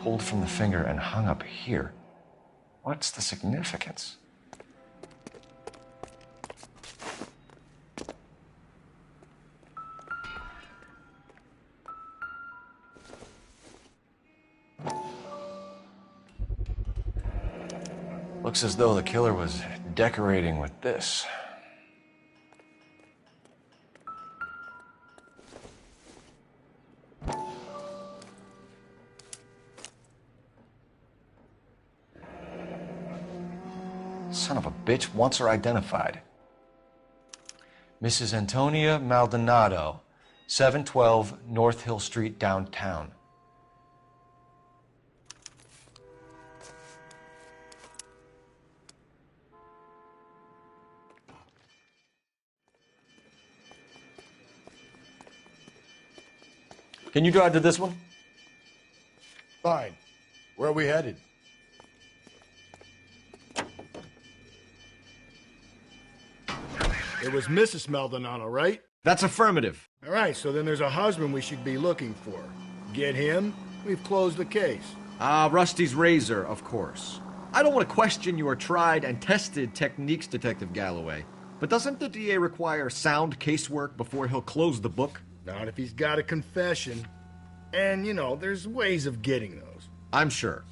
Pulled from the finger and hung up here. What's the significance? Looks as though the killer was decorating with this. Son of a bitch wants her identified. Mrs. Antonia Maldonado, 712 North Hill Street, downtown. Can you drive to this one? Fine. Where are we headed? It was Mrs. Maldonado, right? That's affirmative. All right, so then there's a husband we should be looking for. Get him, we've closed the case. Rusty's razor, of course. I don't want to question your tried and tested techniques, Detective Galloway. But doesn't the DA require sound casework before he'll close the book? Not if he's got a confession. And, you know, there's ways of getting those. I'm sure.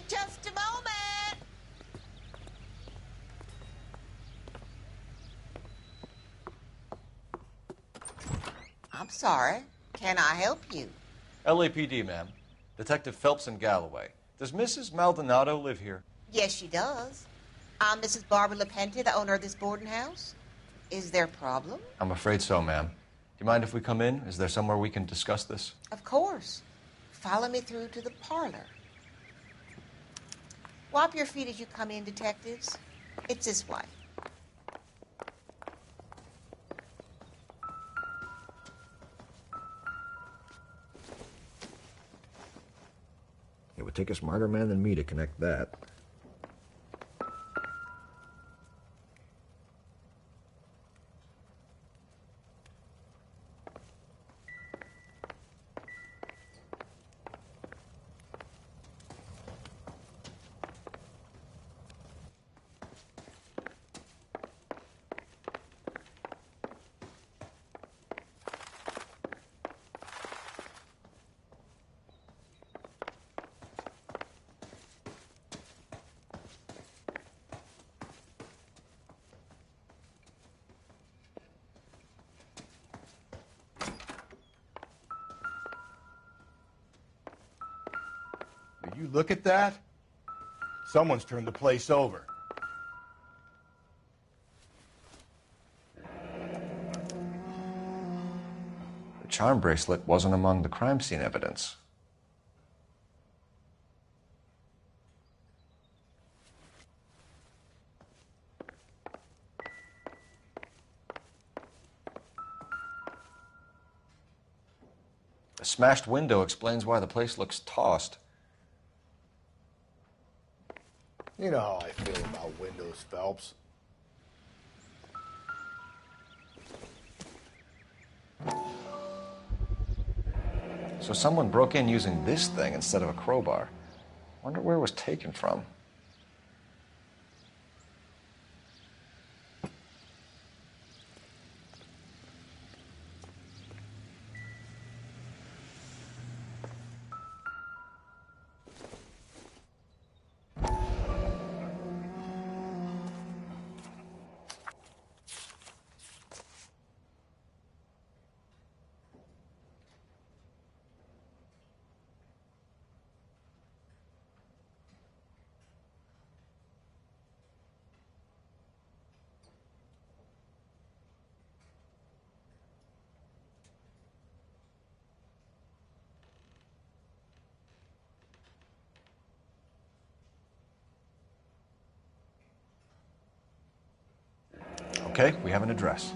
just a moment. I'm sorry. Can I help you? LAPD, ma'am. Detective Phelps in Galloway. Does Mrs. Maldonado live here? Yes, she does. I'm Mrs. Barbara LaPenta, the owner of this boarding house. Is there a problem? I'm afraid so, ma'am. Do you mind if we come in? Is there somewhere we can discuss this? Of course. Follow me through to the parlor. Wipe your feet as you come in, detectives. It's this way. It would take a smarter man than me to connect that. Will you look at that? Someone's turned the place over. The charm bracelet wasn't among the crime scene evidence. The smashed window explains why the place looks tossed. You know how I feel about windows, Phelps. So someone broke in using this thing instead of a crowbar. Wonder where it was taken from. Okay, we have an address.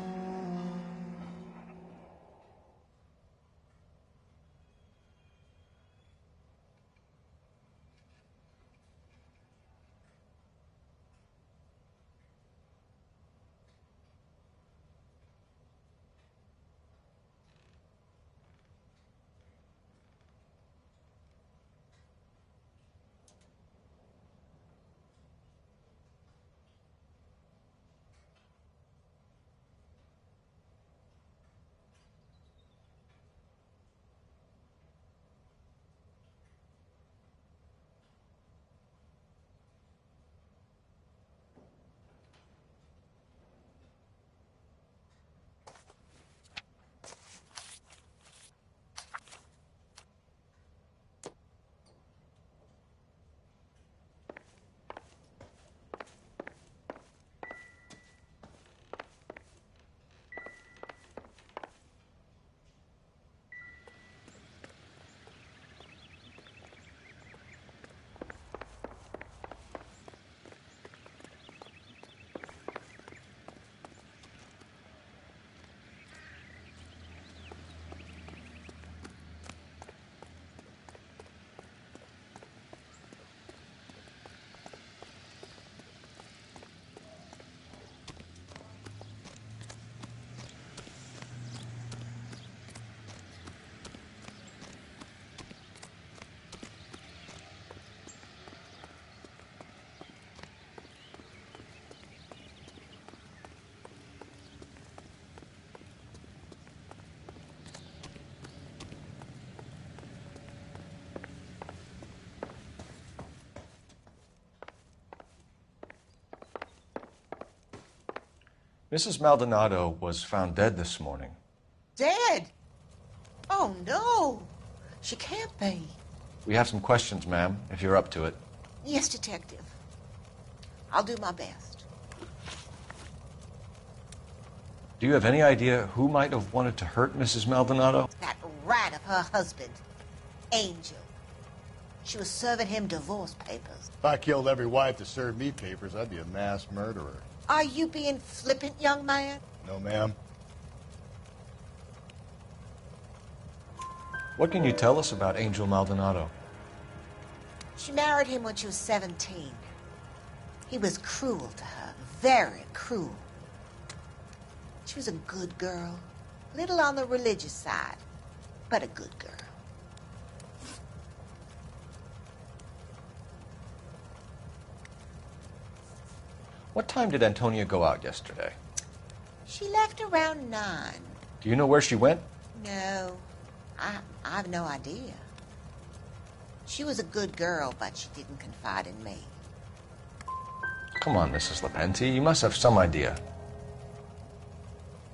Mrs. Maldonado was found dead this morning. Dead? Oh, no. She can't be. We have some questions, ma'am, if you're up to it. Yes, Detective. I'll do my best. Do you have any idea who might have wanted to hurt Mrs. Maldonado? That rat of her husband, Angel. She was serving him divorce papers. If I killed every wife to serve me papers, I'd be a mass murderer. Are you being flippant, young man? No, ma'am. What can you tell us about Angel Maldonado? She married him when she was 17. He was cruel to her, very cruel. She was a good girl, a little on the religious side, but a good girl. What time did Antonia go out yesterday? She left around 9. Do you know where she went? No, I have no idea. She was a good girl, but she didn't confide in me. Come on, Mrs. Lepenti, you must have some idea.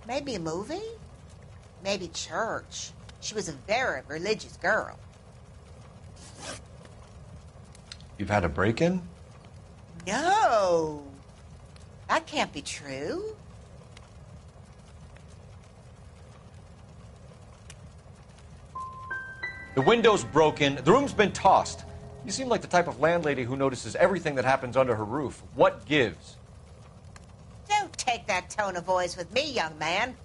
Maybe a movie? Maybe church. She was a very religious girl. You've had a break-in? No! That can't be true. The window's broken, the room's been tossed. You seem like the type of landlady who notices everything that happens under her roof. What gives? Don't take that tone of voice with me, young man.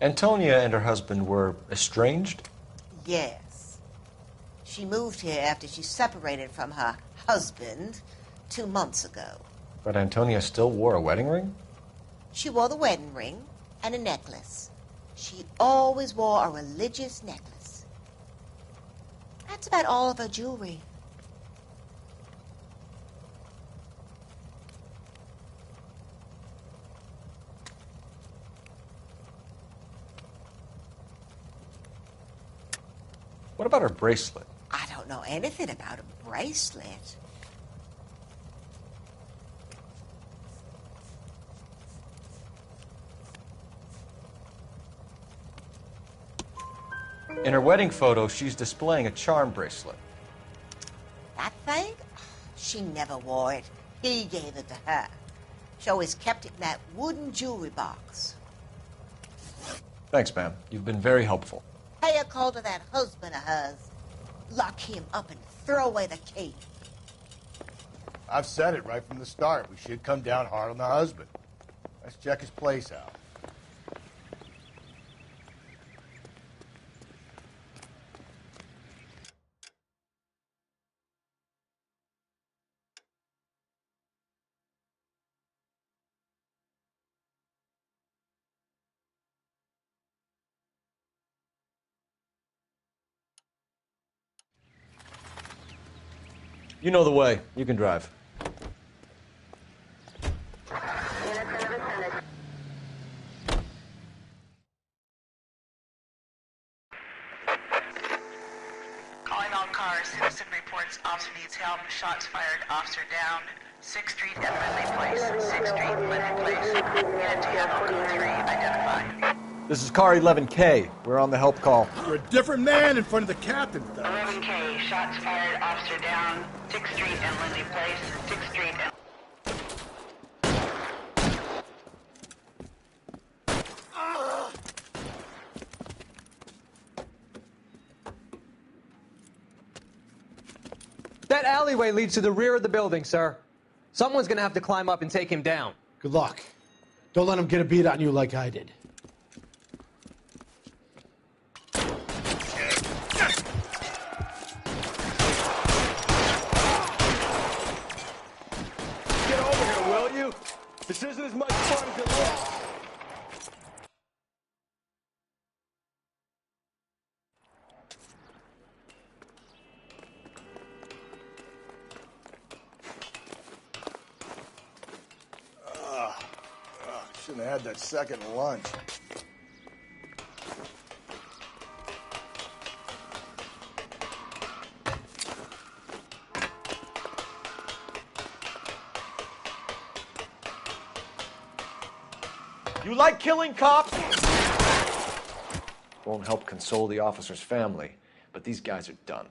Antonia and her husband were estranged? Yes. She moved here after she separated from her husband 2 months ago. But Antonia still wore a wedding ring? She wore the wedding ring and a necklace. She always wore a religious necklace. That's about all of her jewelry. What about her bracelet? I don't know anything about a bracelet. In her wedding photo, she's displaying a charm bracelet. That thing? She never wore it. He gave it to her. She always kept it in that wooden jewelry box. Thanks, ma'am. You've been very helpful. Pay a call to that husband of hers. Lock him up and throw away the key. I've said it right from the start. We should come down hard on the husband. Let's check his place out. You know the way. You can drive. Calling all cars. Citizen reports officer needs help. Shots fired. Officer down. 6th Street and Lindley Place. 6th Street, Lindley Place. Unit to handle code 3. Identify. This is Car 11K. We're on the help call. You're a different man in front of the captain, though. 11K. Shots fired. Officer down. 6th Street and Lindley Place. 6th Street and... That alleyway leads to the rear of the building, sir. Someone's gonna have to climb up and take him down. Good luck. Don't let him get a beat on you like I did. Get over here, will you? This isn't as much fun as it looks. Shouldn't have had that second lunch. You like killing cops? Won't help console the officer's family, but these guys are done.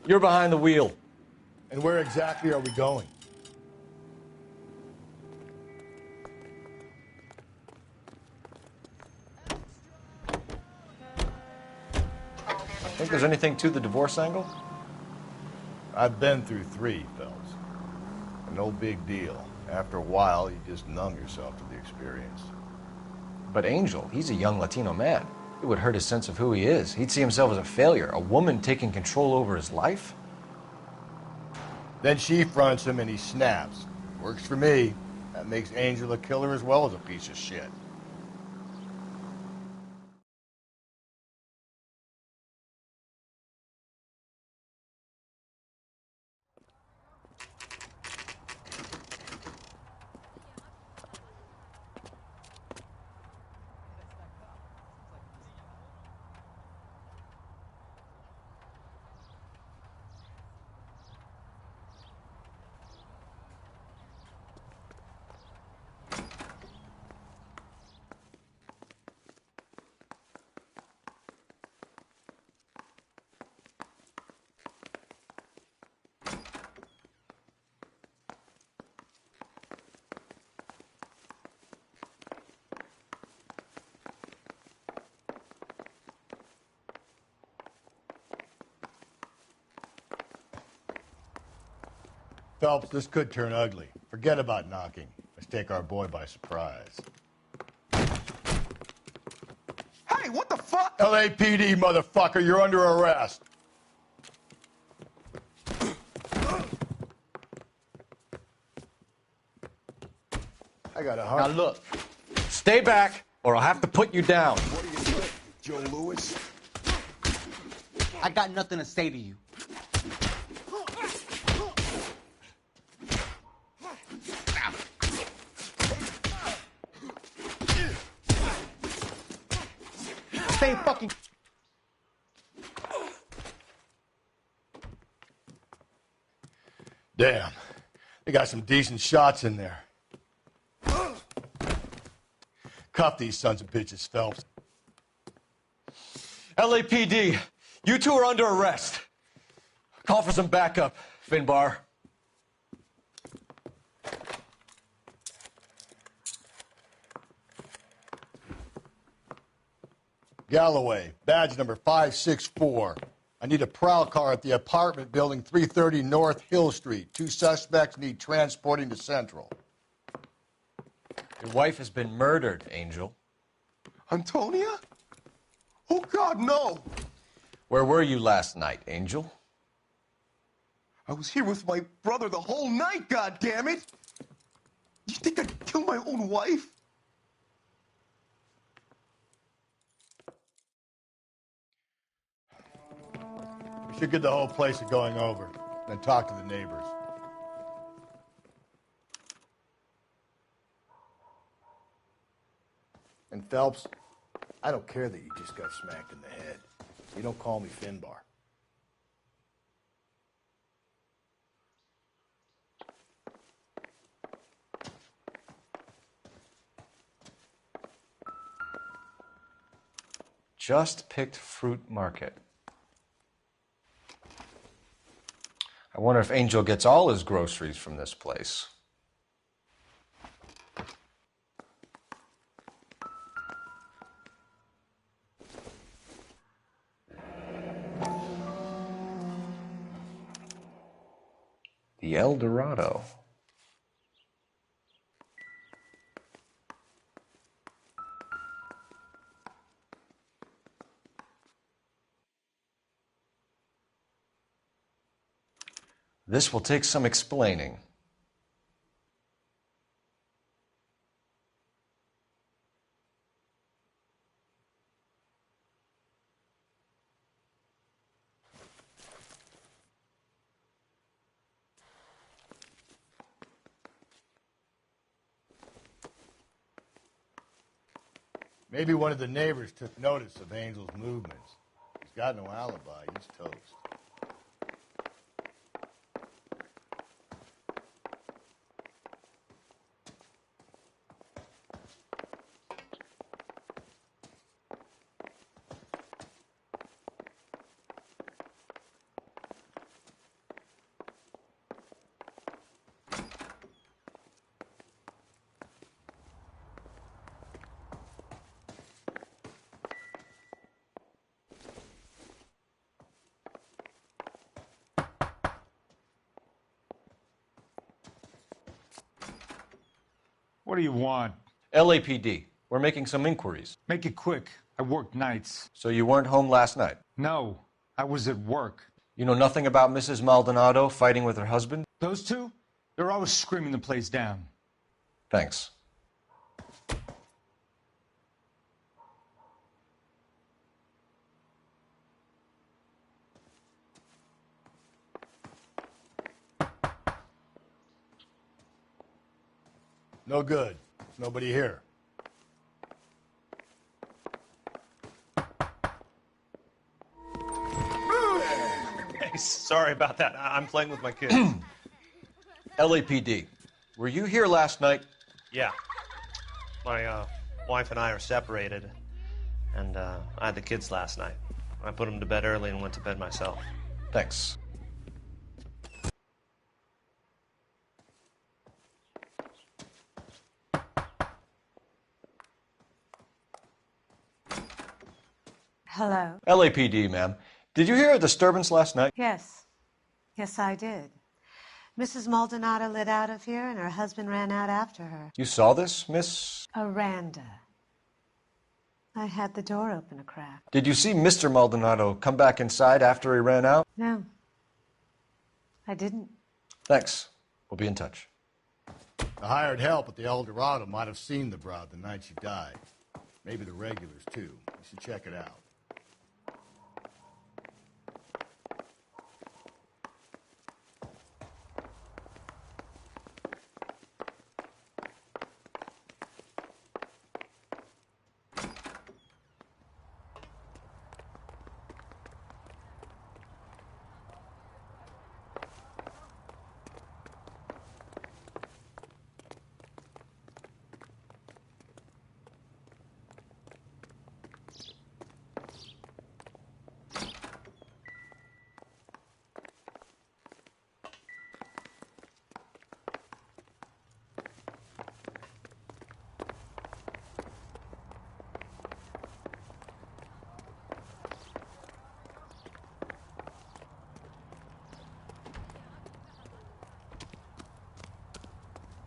You're behind the wheel. And where exactly are we going? Think there's anything to the divorce angle? I've been through 3, Phelps. No big deal. After a while, you just numb yourself to the experience. But Angel, he's a young Latino man. It would hurt his sense of who he is. He'd see himself as a failure, a woman taking control over his life. Then she fronts him and he snaps. Works for me. That makes Angel a killer as well as a piece of shit. Phelps, this could turn ugly. Forget about knocking. Let's take our boy by surprise. Hey, what the fuck? LAPD, motherfucker, you're under arrest. I got a heart. Now look, stay back or I'll have to put you down. What are you doing, Joe Louis? I got nothing to say to you. Same fucking. Damn. They got some decent shots in there. Cuff these sons of bitches, Phelps. LAPD, you two are under arrest. Call for some backup, Finbar. Galloway, badge number 564. I need a prowl car at the apartment building 330 North Hill Street. 2 suspects need transporting to Central. Your wife has been murdered, Angel. Antonia? Oh, God, no. Where were you last night, Angel? I was here with my brother the whole night, God damn it! You think I'd kill my own wife? We should get the whole place going over, then talk to the neighbors. And Phelps, I don't care that you just got smacked in the head. You don't call me Finbar. Just picked fruit market. I wonder if Angel gets all his groceries from this place. The El Dorado. This will take some explaining. Maybe one of the neighbors took notice of Angel's movements. He's got no alibi. He's toast. What do you want? LAPD. We're making some inquiries. Make it quick. I work nights. So you weren't home last night? No, I was at work. You know nothing about Mrs. Maldonado fighting with her husband? Those two? They're always screaming the place down. Thanks. No good. Nobody here. Hey, sorry about that. I'm playing with my kids. LAPD. Were you here last night? Yeah. My wife and I are separated, and I had the kids last night. I put them to bed early and went to bed myself. Thanks. Hello. LAPD, ma'am. Did you hear a disturbance last night? Yes. Yes, I did. Mrs. Maldonado lit out of here, and her husband ran out after her. You saw this, Miss? Aranda. I had the door open a crack. Did you see Mr. Maldonado come back inside after he ran out? No. I didn't. Thanks. We'll be in touch. The hired help at the El Dorado might have seen the broad the night she died. Maybe the regulars, too. You should check it out.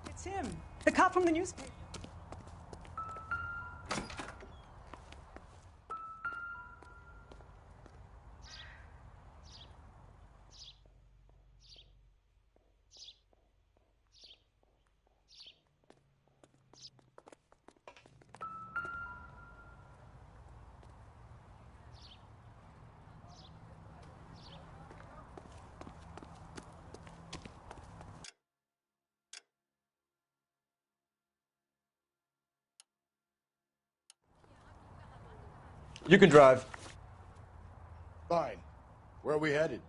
It's him, the cop from the newspaper. You can drive. Fine. Where are we headed?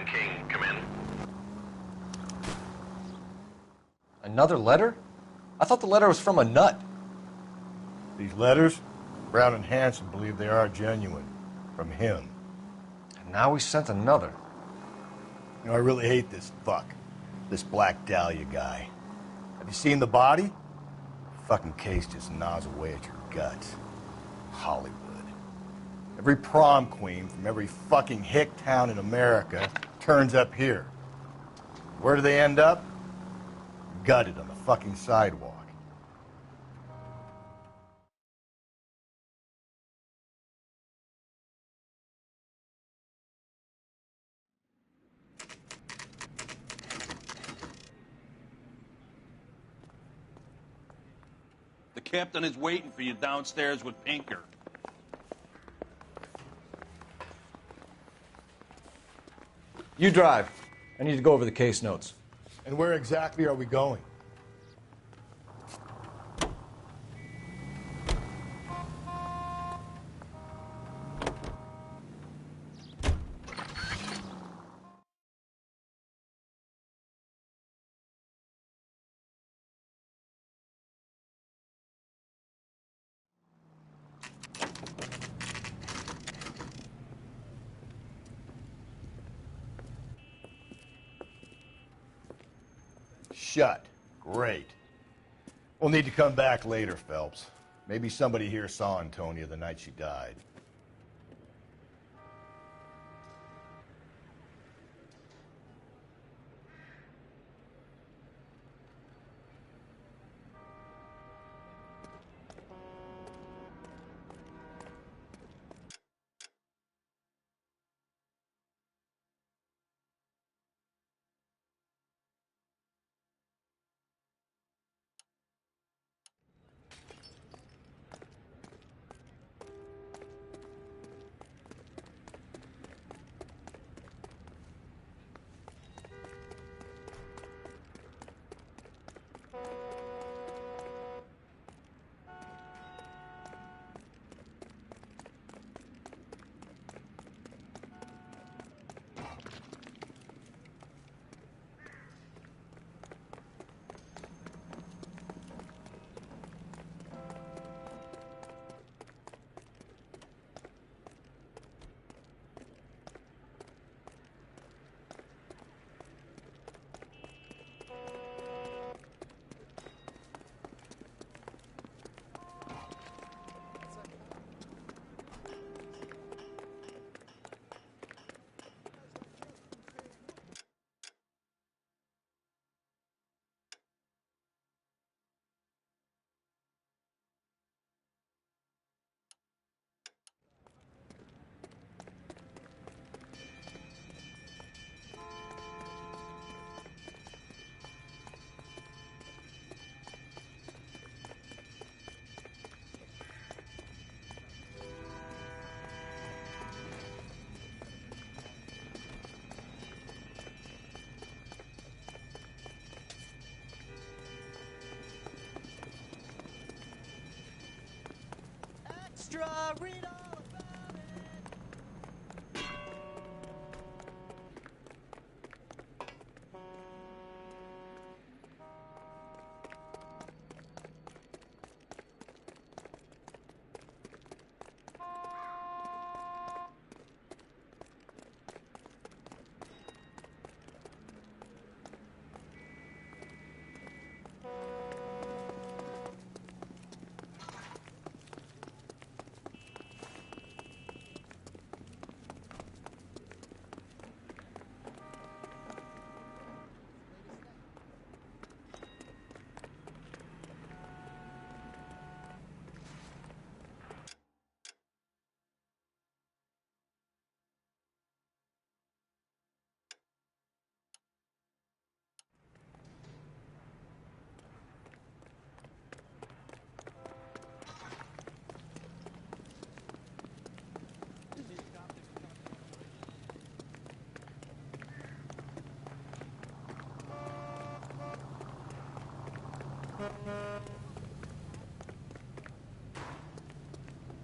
King, come in. Another letter? I thought the letter was from a nut. These letters, Brown and Hanson believe they are genuine. From him. And now he sent another. You know, I really hate this fuck. This Black Dahlia guy. Have you seen the body? Fucking case just gnaws away at your guts. Hollywood. Every prom queen from every fucking hick town in America turns up here. Where do they end up? Gutted on the fucking sidewalk. The captain is waiting for you downstairs with Pinker. You drive. I need to go over the case notes. And where exactly are we going? Shut. Great. We'll need to come back later, Phelps. Maybe somebody here saw Antonia the night she died. Extra, read all about it.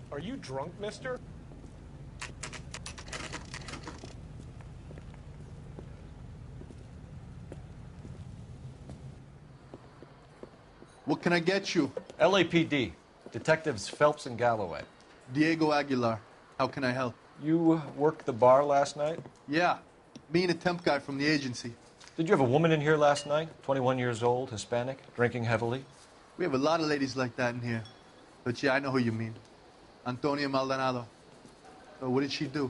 Are you drunk, mister? What can I get you? LAPD. Detectives Phelps and Galloway. Diego Aguilar. How can I help? You worked the bar last night? Yeah. Me and a temp guy from the agency. Did you have a woman in here last night? 21 years old, Hispanic, drinking heavily? We have a lot of ladies like that in here. But yeah, I know who you mean. Antonia Maldonado. So what did she do?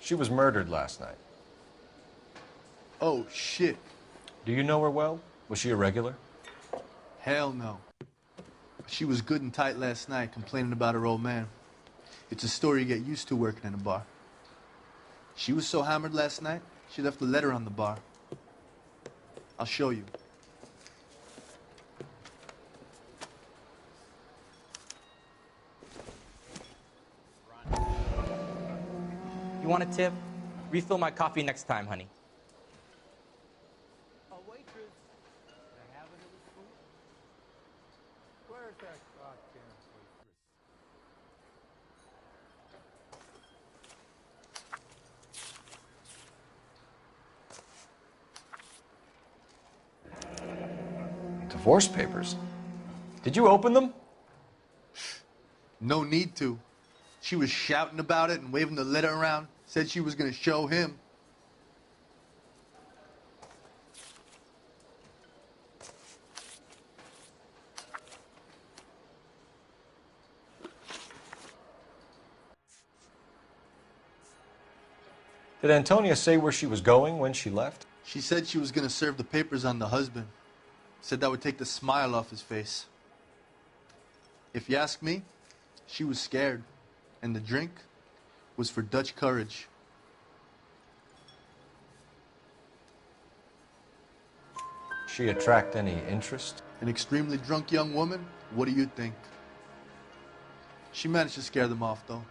She was murdered last night. Oh, shit. Do you know her well? Was she a regular? Hell no. She was good and tight last night, complaining about her old man. It's a story you get used to working in a bar. She was so hammered last night, she left a letter on the bar. I'll show you. You want a tip? Refill my coffee next time, honey. A waitress. Can I have another spoon? Where's that goddamn waitress? Divorce papers? Did you open them? No need to. She was shouting about it and waving the letter around. Said she was going to show him. Did Antonia say where she was going when she left? She said she was going to serve the papers on the husband. Said that would take the smile off his face. If you ask me, she was scared. And the drink was for Dutch courage. She attract any interest? An extremely drunk young woman? What do you think? She managed to scare them off, though.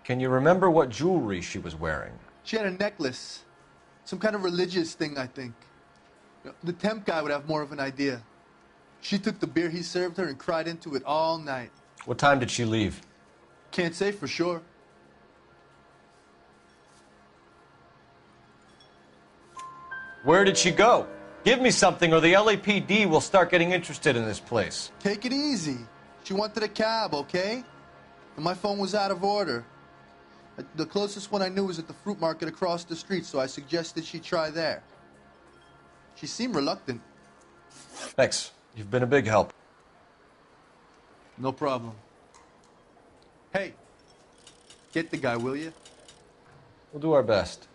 Can you remember what jewelry she was wearing? She had a necklace. Some kind of religious thing, I think. The temp guy would have more of an idea. She took the beer he served her and cried into it all night. What time did she leave? Can't say for sure. Where did she go? Give me something or the LAPD will start getting interested in this place. Take it easy. She wanted a cab, okay? And my phone was out of order. The closest one I knew was at the fruit market across the street, so I suggested she try there. She seemed reluctant. Thanks. You've been a big help. No problem. Hey, get the guy, will you? We'll do our best.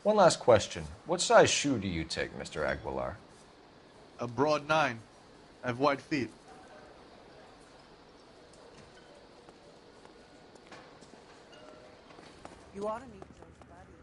One last question. What size shoe do you take, Mr. Aguilar? A broad 9. I have wide feet. You ought to meet Joe's buddy.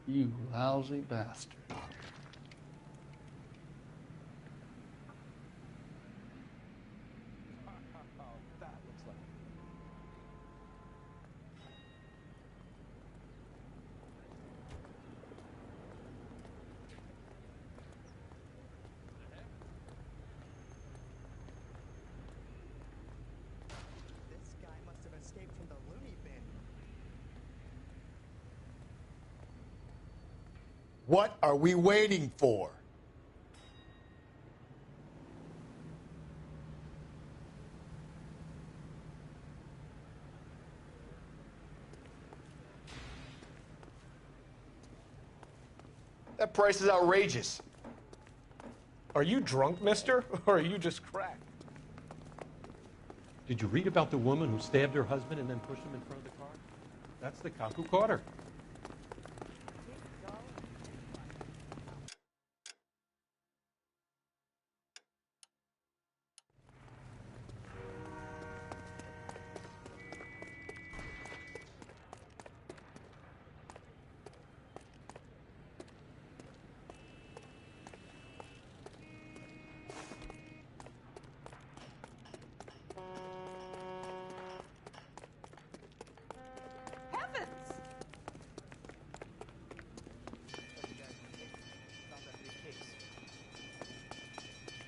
You lousy bastard. This guy must have escaped from the loony bin. What are we waiting for? That price is outrageous. Are you drunk, mister? Or are you just cracked? Did you read about the woman who stabbed her husband and then pushed him in front of the car? That's the cock who caught her.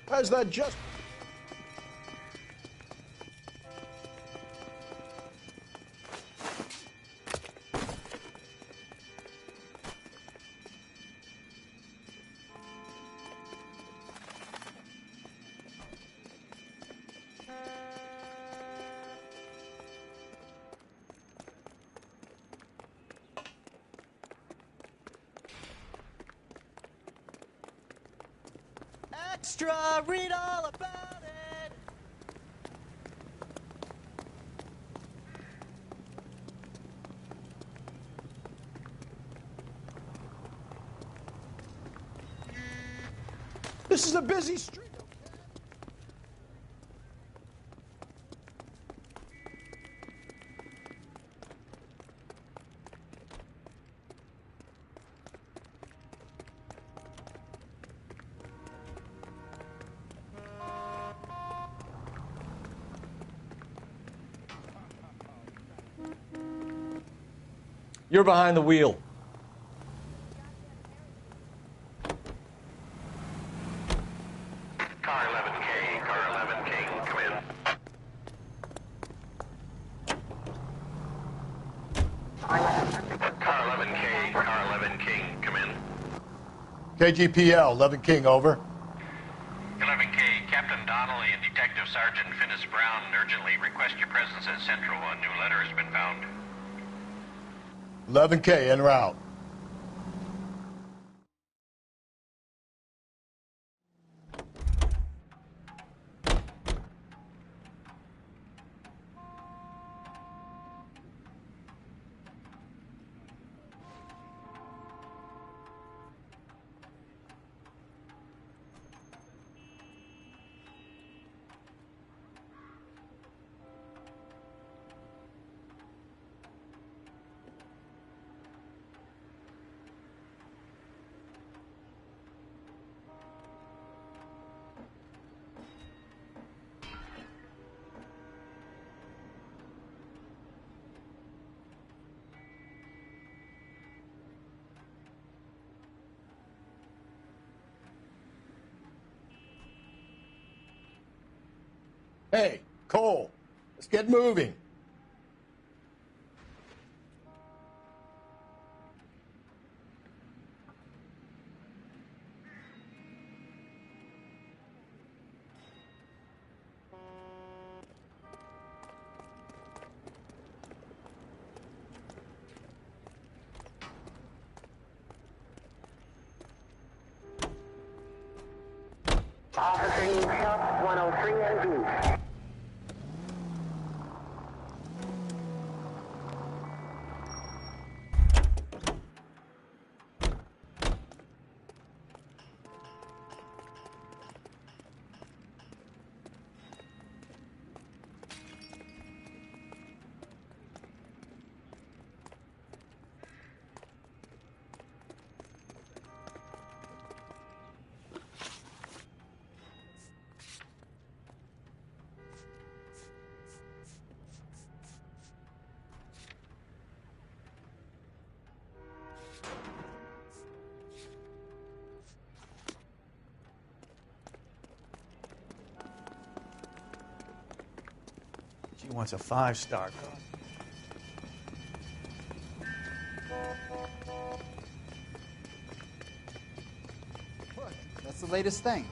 How's that just? Extra, read all about it. This is a busy street. You're behind the wheel. Car 11K, car 11K, come in. Car 11K, car 11K, come in. KGPL, 11 King, over. 11K, Captain Donnelly and Detective Sergeant Finnis Brown urgently request your presence at Central. A new letter has been found. 11K, en route. Hey, Cole, let's get moving. Officer needs help, 103 NG. She wants a 5-star car. Look, that's the latest thing.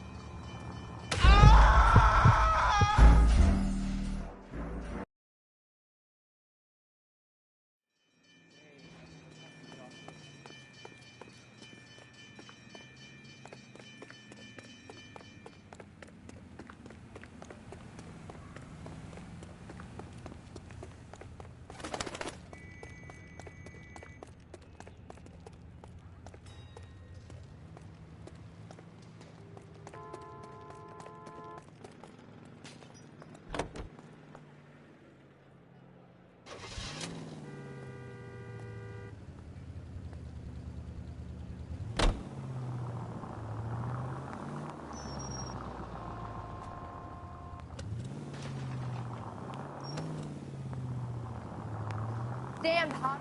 damned hot.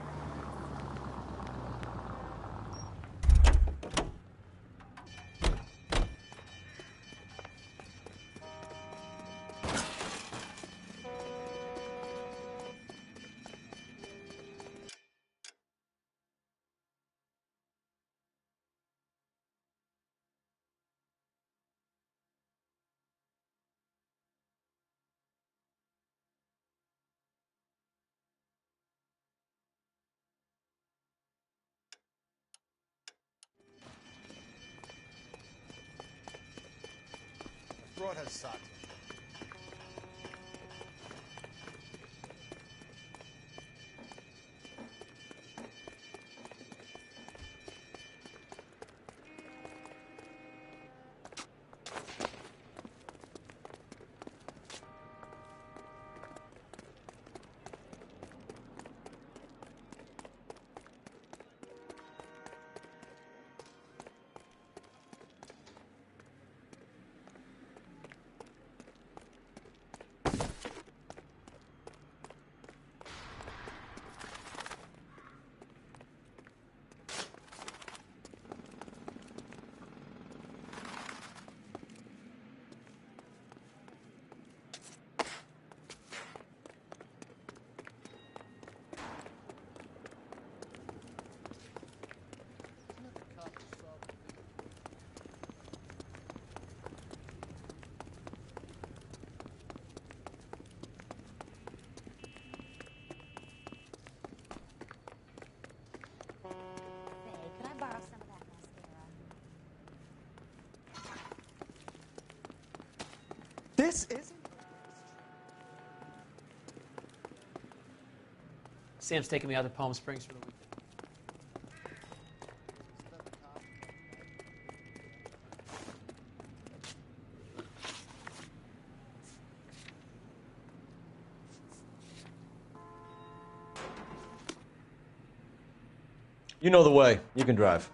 Broad has Sati. Can I borrow some of that mascara? This isn't. Sam's taking me out to Palm Springs for the weekend. You know the way. You can drive.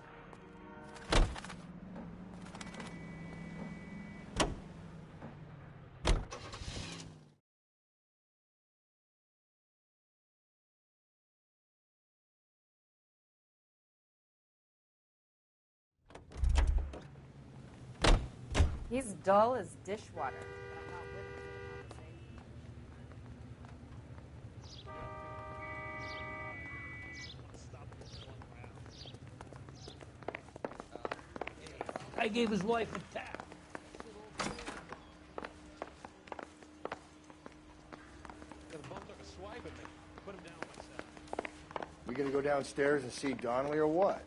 He's dull as dishwater. I gave his wife a tap. We gonna go downstairs and see Donnelly or what?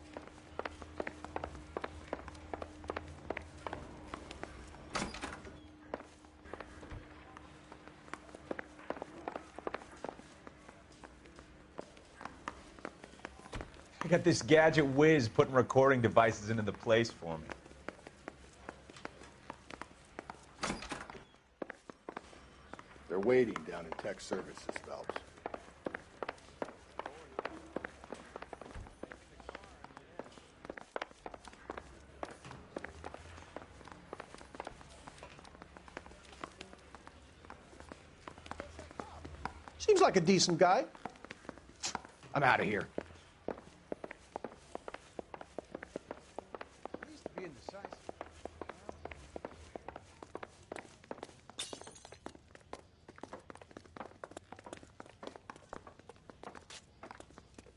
I got this gadget whiz putting recording devices into the place for me. They're waiting down in tech services, Phelps. Seems like a decent guy. I'm out of here.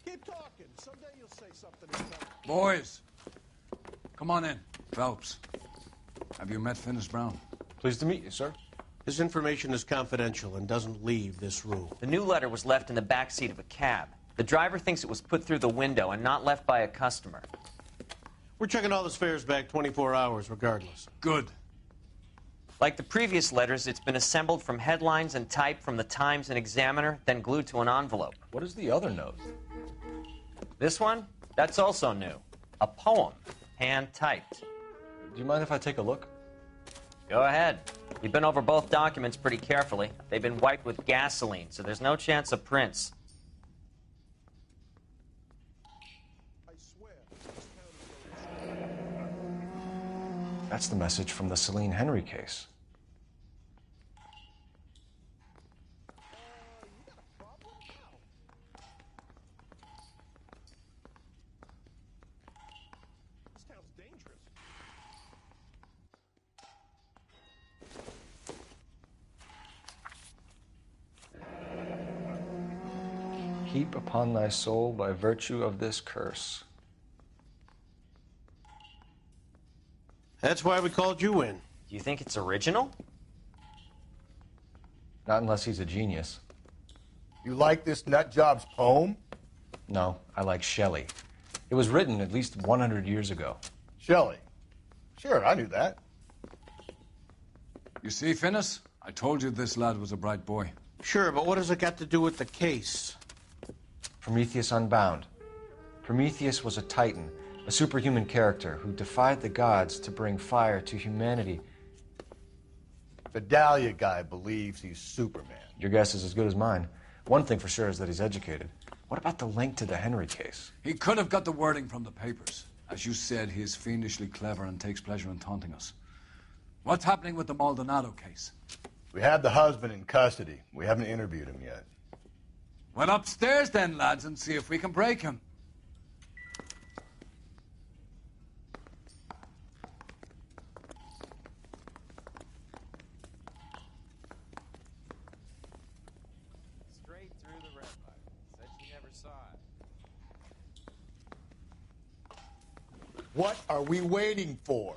Keep talking. Someday you'll say something intelligent. Boys, come on in. Phelps, have you met Finis Brown? Pleased to meet you, sir. This information is confidential and doesn't leave this room. The new letter was left in the back seat of a cab. The driver thinks it was put through the window and not left by a customer. We're checking all the spares back 24 hours regardless. Good. Like the previous letters, it's been assembled from headlines and type from the Times and Examiner, then glued to an envelope. What is the other note? This one? That's also new. A poem, hand-typed. Do you mind if I take a look? Go ahead. We've been over both documents pretty carefully. They've been wiped with gasoline, so there's no chance of prints. That's the message from the Celine Henry case. heap upon thy soul by virtue of this curse. That's why we called you in. Do you think it's original? Not unless he's a genius. You like this nutjob's poem? No, I like Shelley. It was written at least 100 years ago. Shelley? Sure, I knew that. You see, Finnis? I told you this lad was a bright boy. Sure, but what has it got to do with the case? Prometheus Unbound. Prometheus was a titan, a superhuman character who defied the gods to bring fire to humanity. The Dahlia guy believes he's Superman. Your guess is as good as mine. One thing for sure is that he's educated. What about the link to the Henry case? He could have got the wording from the papers. As you said, he is fiendishly clever and takes pleasure in taunting us. What's happening with the Maldonado case? We have the husband in custody. We haven't interviewed him yet. Well, upstairs then, lads, and see if we can break him. Straight through the red light. Said she never saw it. What are we waiting for?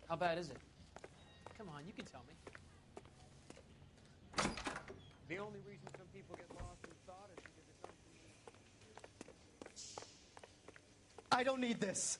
How bad is it? Come on, you can tell me. The only reason some people get lost in thought is because it's unconvenient. I don't need this.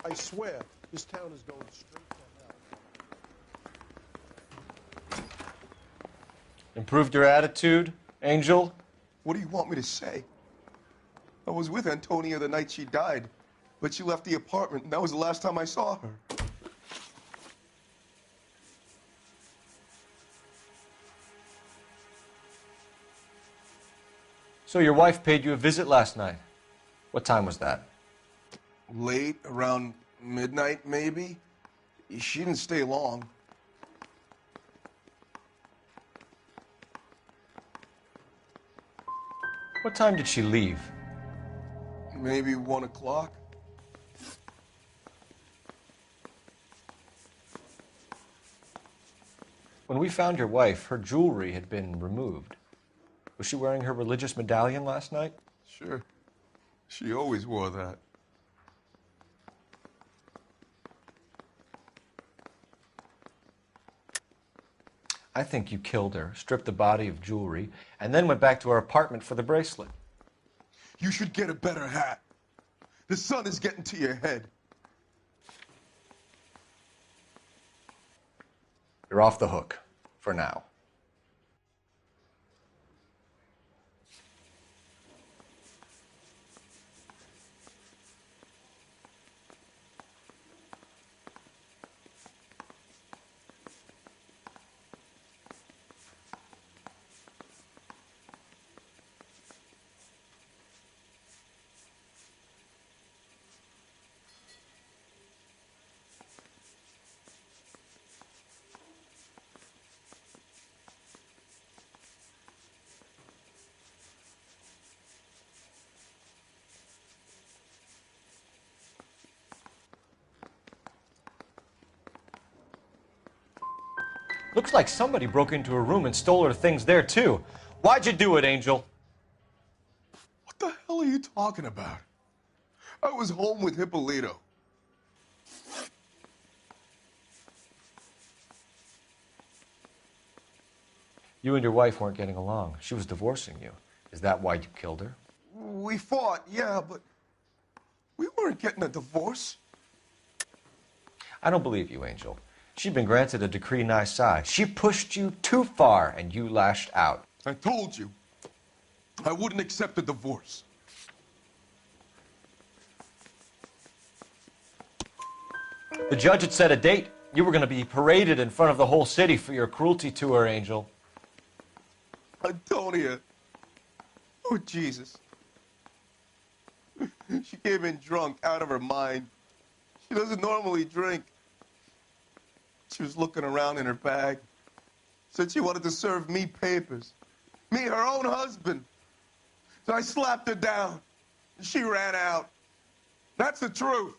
I swear, this town is going straight to hell. Improved your attitude, Angel? What do you want me to say? I was with Antonia the night she died, but she left the apartment, and that was the last time I saw her. So your wife paid you a visit last night. What time was that? Late, around midnight, maybe. She didn't stay long. What time did she leave? Maybe 1 o'clock. When we found your wife, her jewelry had been removed. Was she wearing her religious medallion last night? Sure. She always wore that. I think you killed her, stripped the body of jewelry, and then went back to her apartment for the bracelet. You should get a better hat. The sun is getting to your head. You're off the hook, for now. Looks like somebody broke into her room and stole her things there, too. Why'd you do it, Angel? What the hell are you talking about? I was home with Hippolito. You and your wife weren't getting along. She was divorcing you. Is that why you killed her? We fought, yeah, but we weren't getting a divorce. I don't believe you, Angel. She'd been granted a decree nisi. She pushed you too far, and you lashed out. I told you, I wouldn't accept a divorce. The judge had set a date. You were going to be paraded in front of the whole city for your cruelty to her, Angel. Antonia. Oh, Jesus. She came in drunk, out of her mind. She doesn't normally drink. She was looking around in her bag. Said she wanted to serve me papers. Me, her own husband. So I slapped her down. She ran out. That's the truth.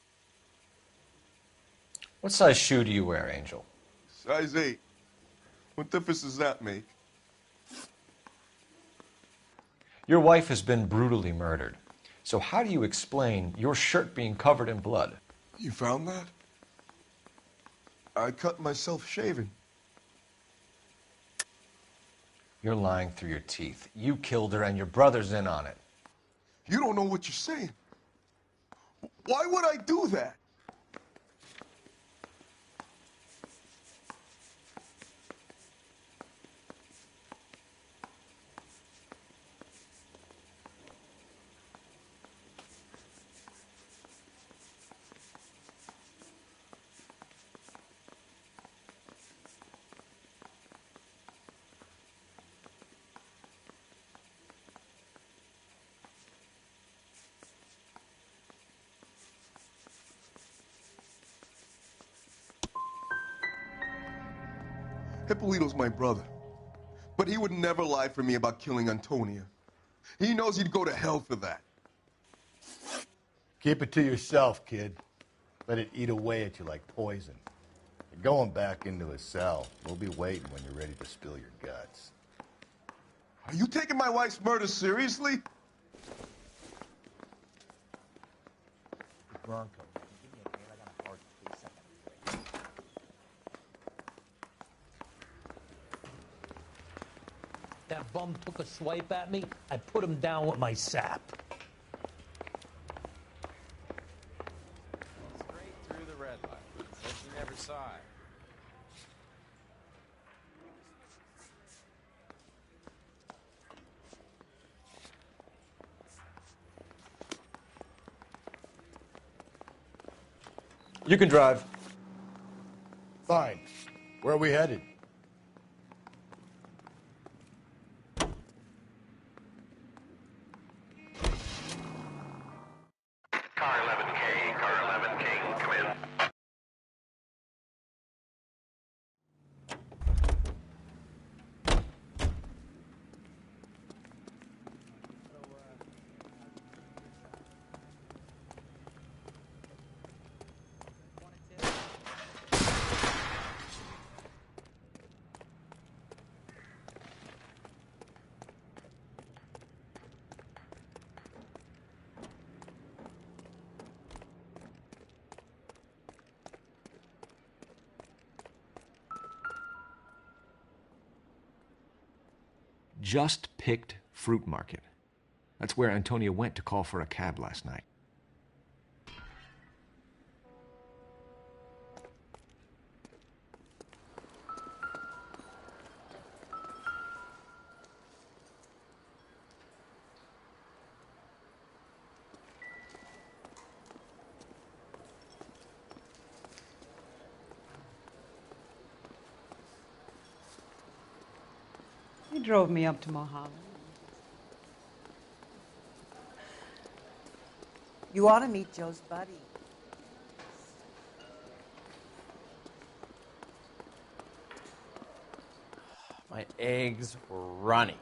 What size shoe do you wear, Angel? Size 8. What difference does that make? Your wife has been brutally murdered. So how do you explain your shirt being covered in blood? You found that? I cut myself shaving. You're lying through your teeth. You killed her and your brother's in on it. You don't know what you're saying. Why would I do that? Hippolito's my brother. But he would never lie for me about killing Antonia. He knows he'd go to hell for that. Keep it to yourself, kid. Let it eat away at you like poison. You're going back into a cell. We'll be waiting when you're ready to spill your guts. Are you taking my wife's murder seriously? Bronco. Give me a hand. I got a hard 3 seconds. That bum took a swipe at me. I put him down with my sap. Straight through the red light. Said she never saw it. You can drive. Fine. Where are we headed? Car 11K, car 11K, come in. Just picked Fruit Market. That's where Antonia went to call for a cab last night. He drove me up to Mulholland. You ought to meet Joe's buddy. My eggs were runny.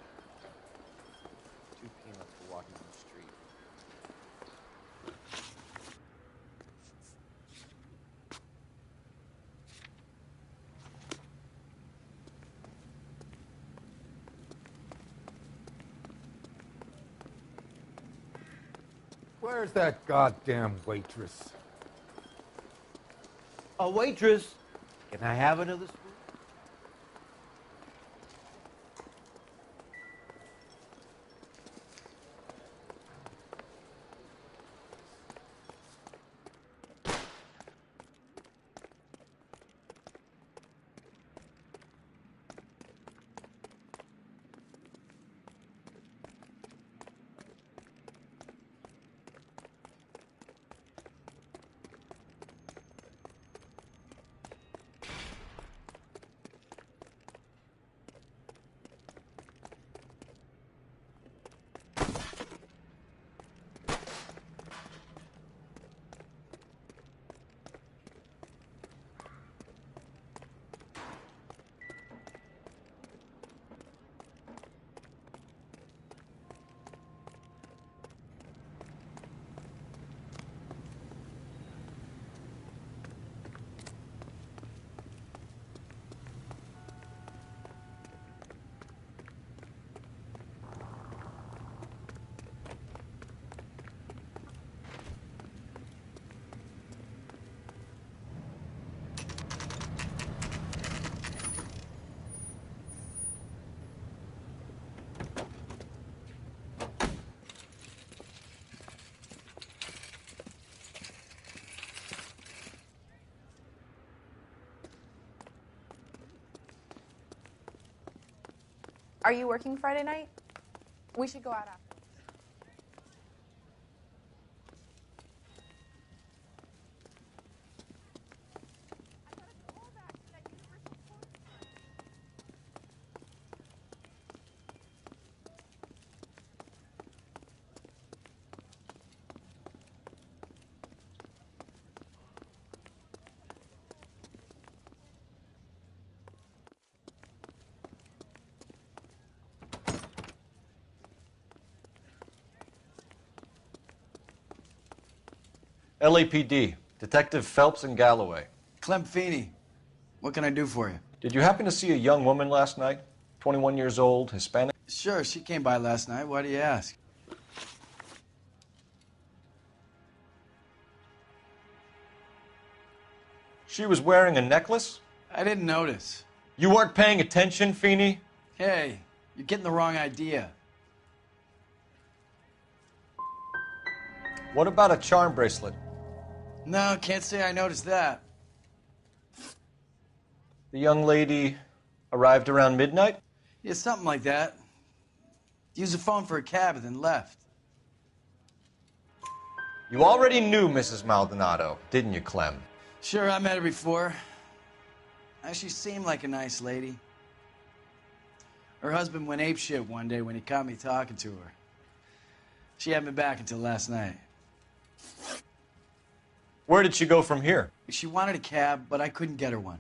2 peanuts for walking on the street. Where's that goddamn waitress? A waitress? Can I have another spoon? Are you working Friday night? We should go out after. LAPD, Detective Phelps and Galloway. Clem Feeney, what can I do for you? Did you happen to see a young woman last night? 21 years old, Hispanic? Sure, she came by last night. Why do you ask? She was wearing a necklace? I didn't notice. You weren't paying attention, Feeney? Hey, you're getting the wrong idea. What about a charm bracelet? No, can't say I noticed that. The young lady arrived around midnight? Yeah, something like that. Used the phone for a cab and then left. You already knew Mrs. Maldonado, didn't you, Clem? Sure, I met her before. She seemed like a nice lady. Her husband went apeshit one day when he caught me talking to her. She hadn't been back until last night. Where did she go from here? She wanted a cab, but I couldn't get her one.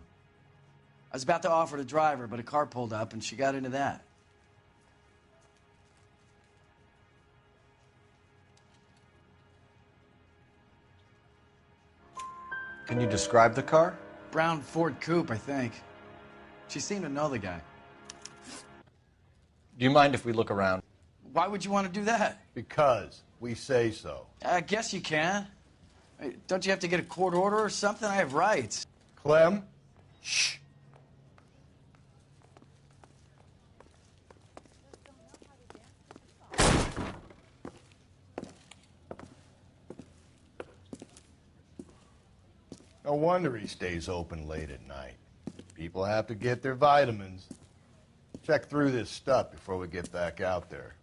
I was about to offer to drive her, but a car pulled up and she got into that. Can you describe the car? Brown Ford Coupe, I think. She seemed to know the guy. Do you mind if we look around? Why would you want to do that? Because we say so. I guess you can. Don't you have to get a court order or something? I have rights. Clem? Shh. No wonder he stays open late at night. People have to get their vitamins. Check through this stuff before we get back out there.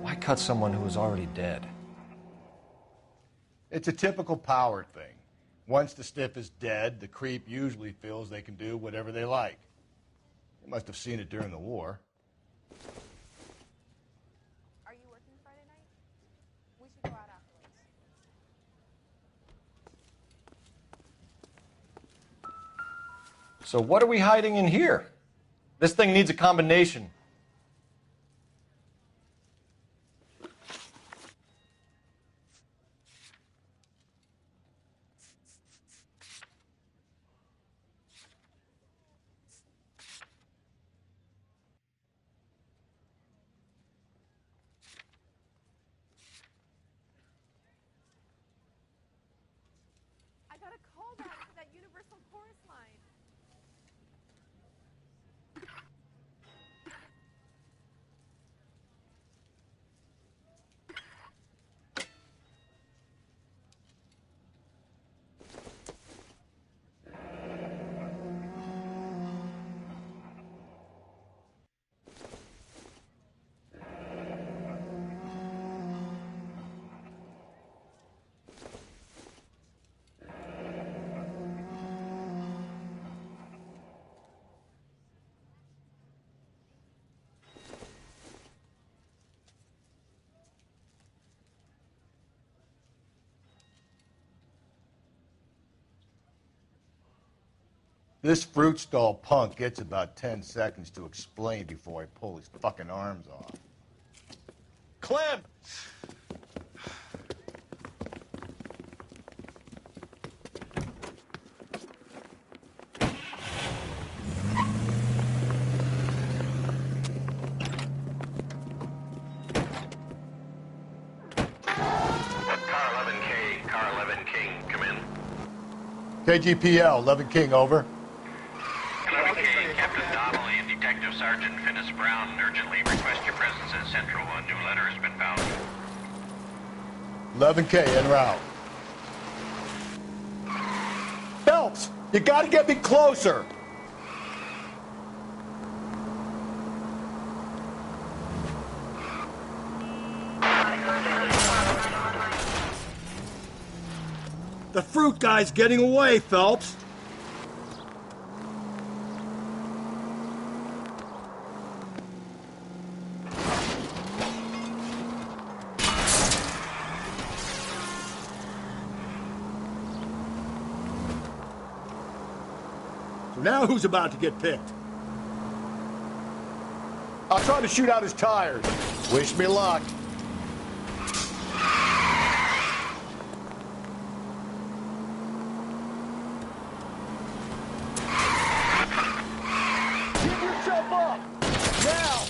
Why cut someone who was already dead? It's a typical power thing. Once the stiff is dead, the creep usually feels they can do whatever they like. They must have seen it during the war. Are you working Friday night? We should go out afterwards. So what are we hiding in here? This thing needs a combination. This fruit stall punk gets about 10 seconds to explain before I pull his fucking arms off. Clem! KGPL, 11 King, over. 11K, Captain Donnelly and Detective Sergeant Finis Brown urgently request your presence at Central. A new letter has been found. 11K, en route. Phelps, you gotta get me closer. The fruit guy's getting away, Phelps. So now who's about to get picked? I'll try to shoot out his tires. Wish me luck. Give yourself up! Now!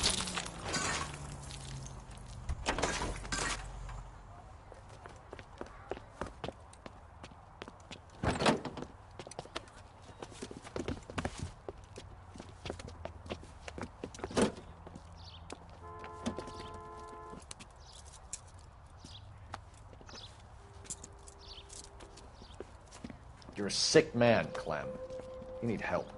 You're a sick man, Clem. You need help.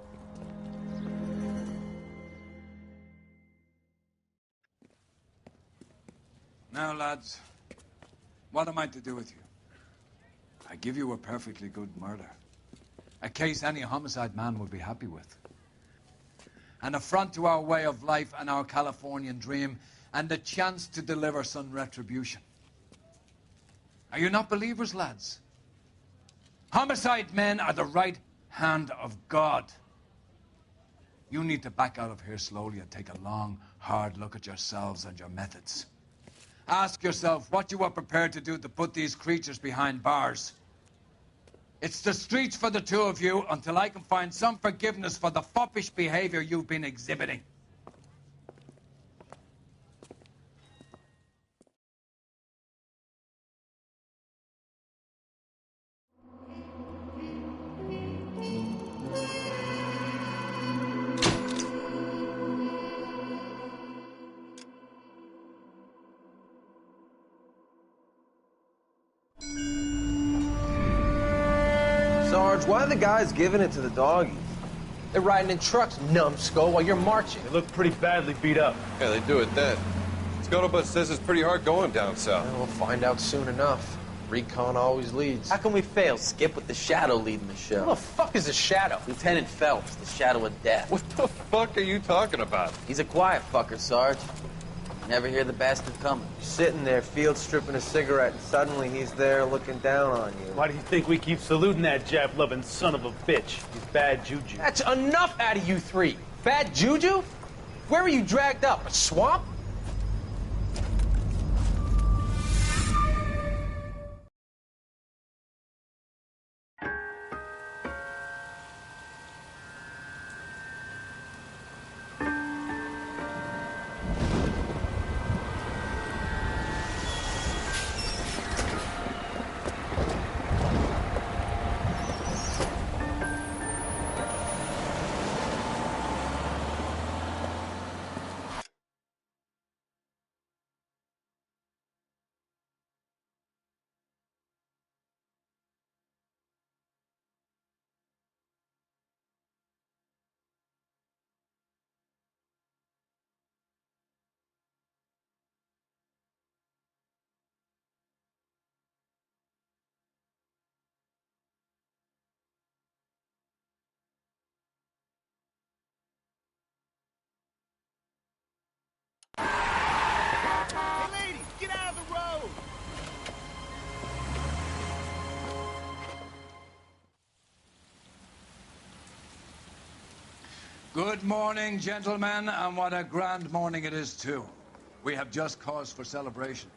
Now, lads, what am I to do with you? I give you a perfectly good murder. A case any homicide man would be happy with. An affront to our way of life and our Californian dream, and a chance to deliver some retribution. Are you not believers, lads? Homicide men are the right hand of God. You need to back out of here slowly and take a long, hard look at yourselves and your methods. Ask yourself what you are prepared to do to put these creatures behind bars. It's the streets for the two of you until I can find some forgiveness for the foppish behavior you've been exhibiting. Sarge, why are the guys giving it to the doggies? They're riding in trucks, numbskull, while you're marching. They look pretty badly beat up. Yeah, they do it then. Scuttlebutt says it's pretty hard going down south. Well, we'll find out soon enough. Recon always leads. How can we fail, Skip, with the Shadow leading the show? Who the fuck is the Shadow? Lieutenant Phelps, the Shadow of Death. What the fuck are you talking about? He's a quiet fucker, Sarge. Never hear the bastard coming. Sitting there, field stripping a cigarette, and suddenly he's there looking down on you. Why do you think we keep saluting that Jap-loving son of a bitch? He's bad juju. That's enough out of you three. Bad juju? Where were you dragged up? A swamp? Good morning, gentlemen, and what a grand morning it is, too. We have just cause for celebration.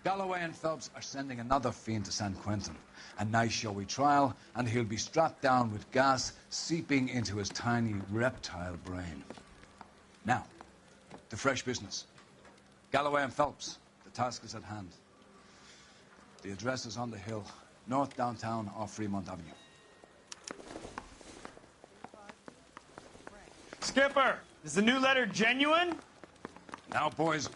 Galloway and Phelps are sending another fiend to San Quentin. A nice showy trial, and he'll be strapped down with gas seeping into his tiny reptile brain. Now, to fresh business. Galloway and Phelps, the task is at hand. The address is on the hill, north downtown off Fremont Avenue. Skipper, is the new letter genuine? Now, boys,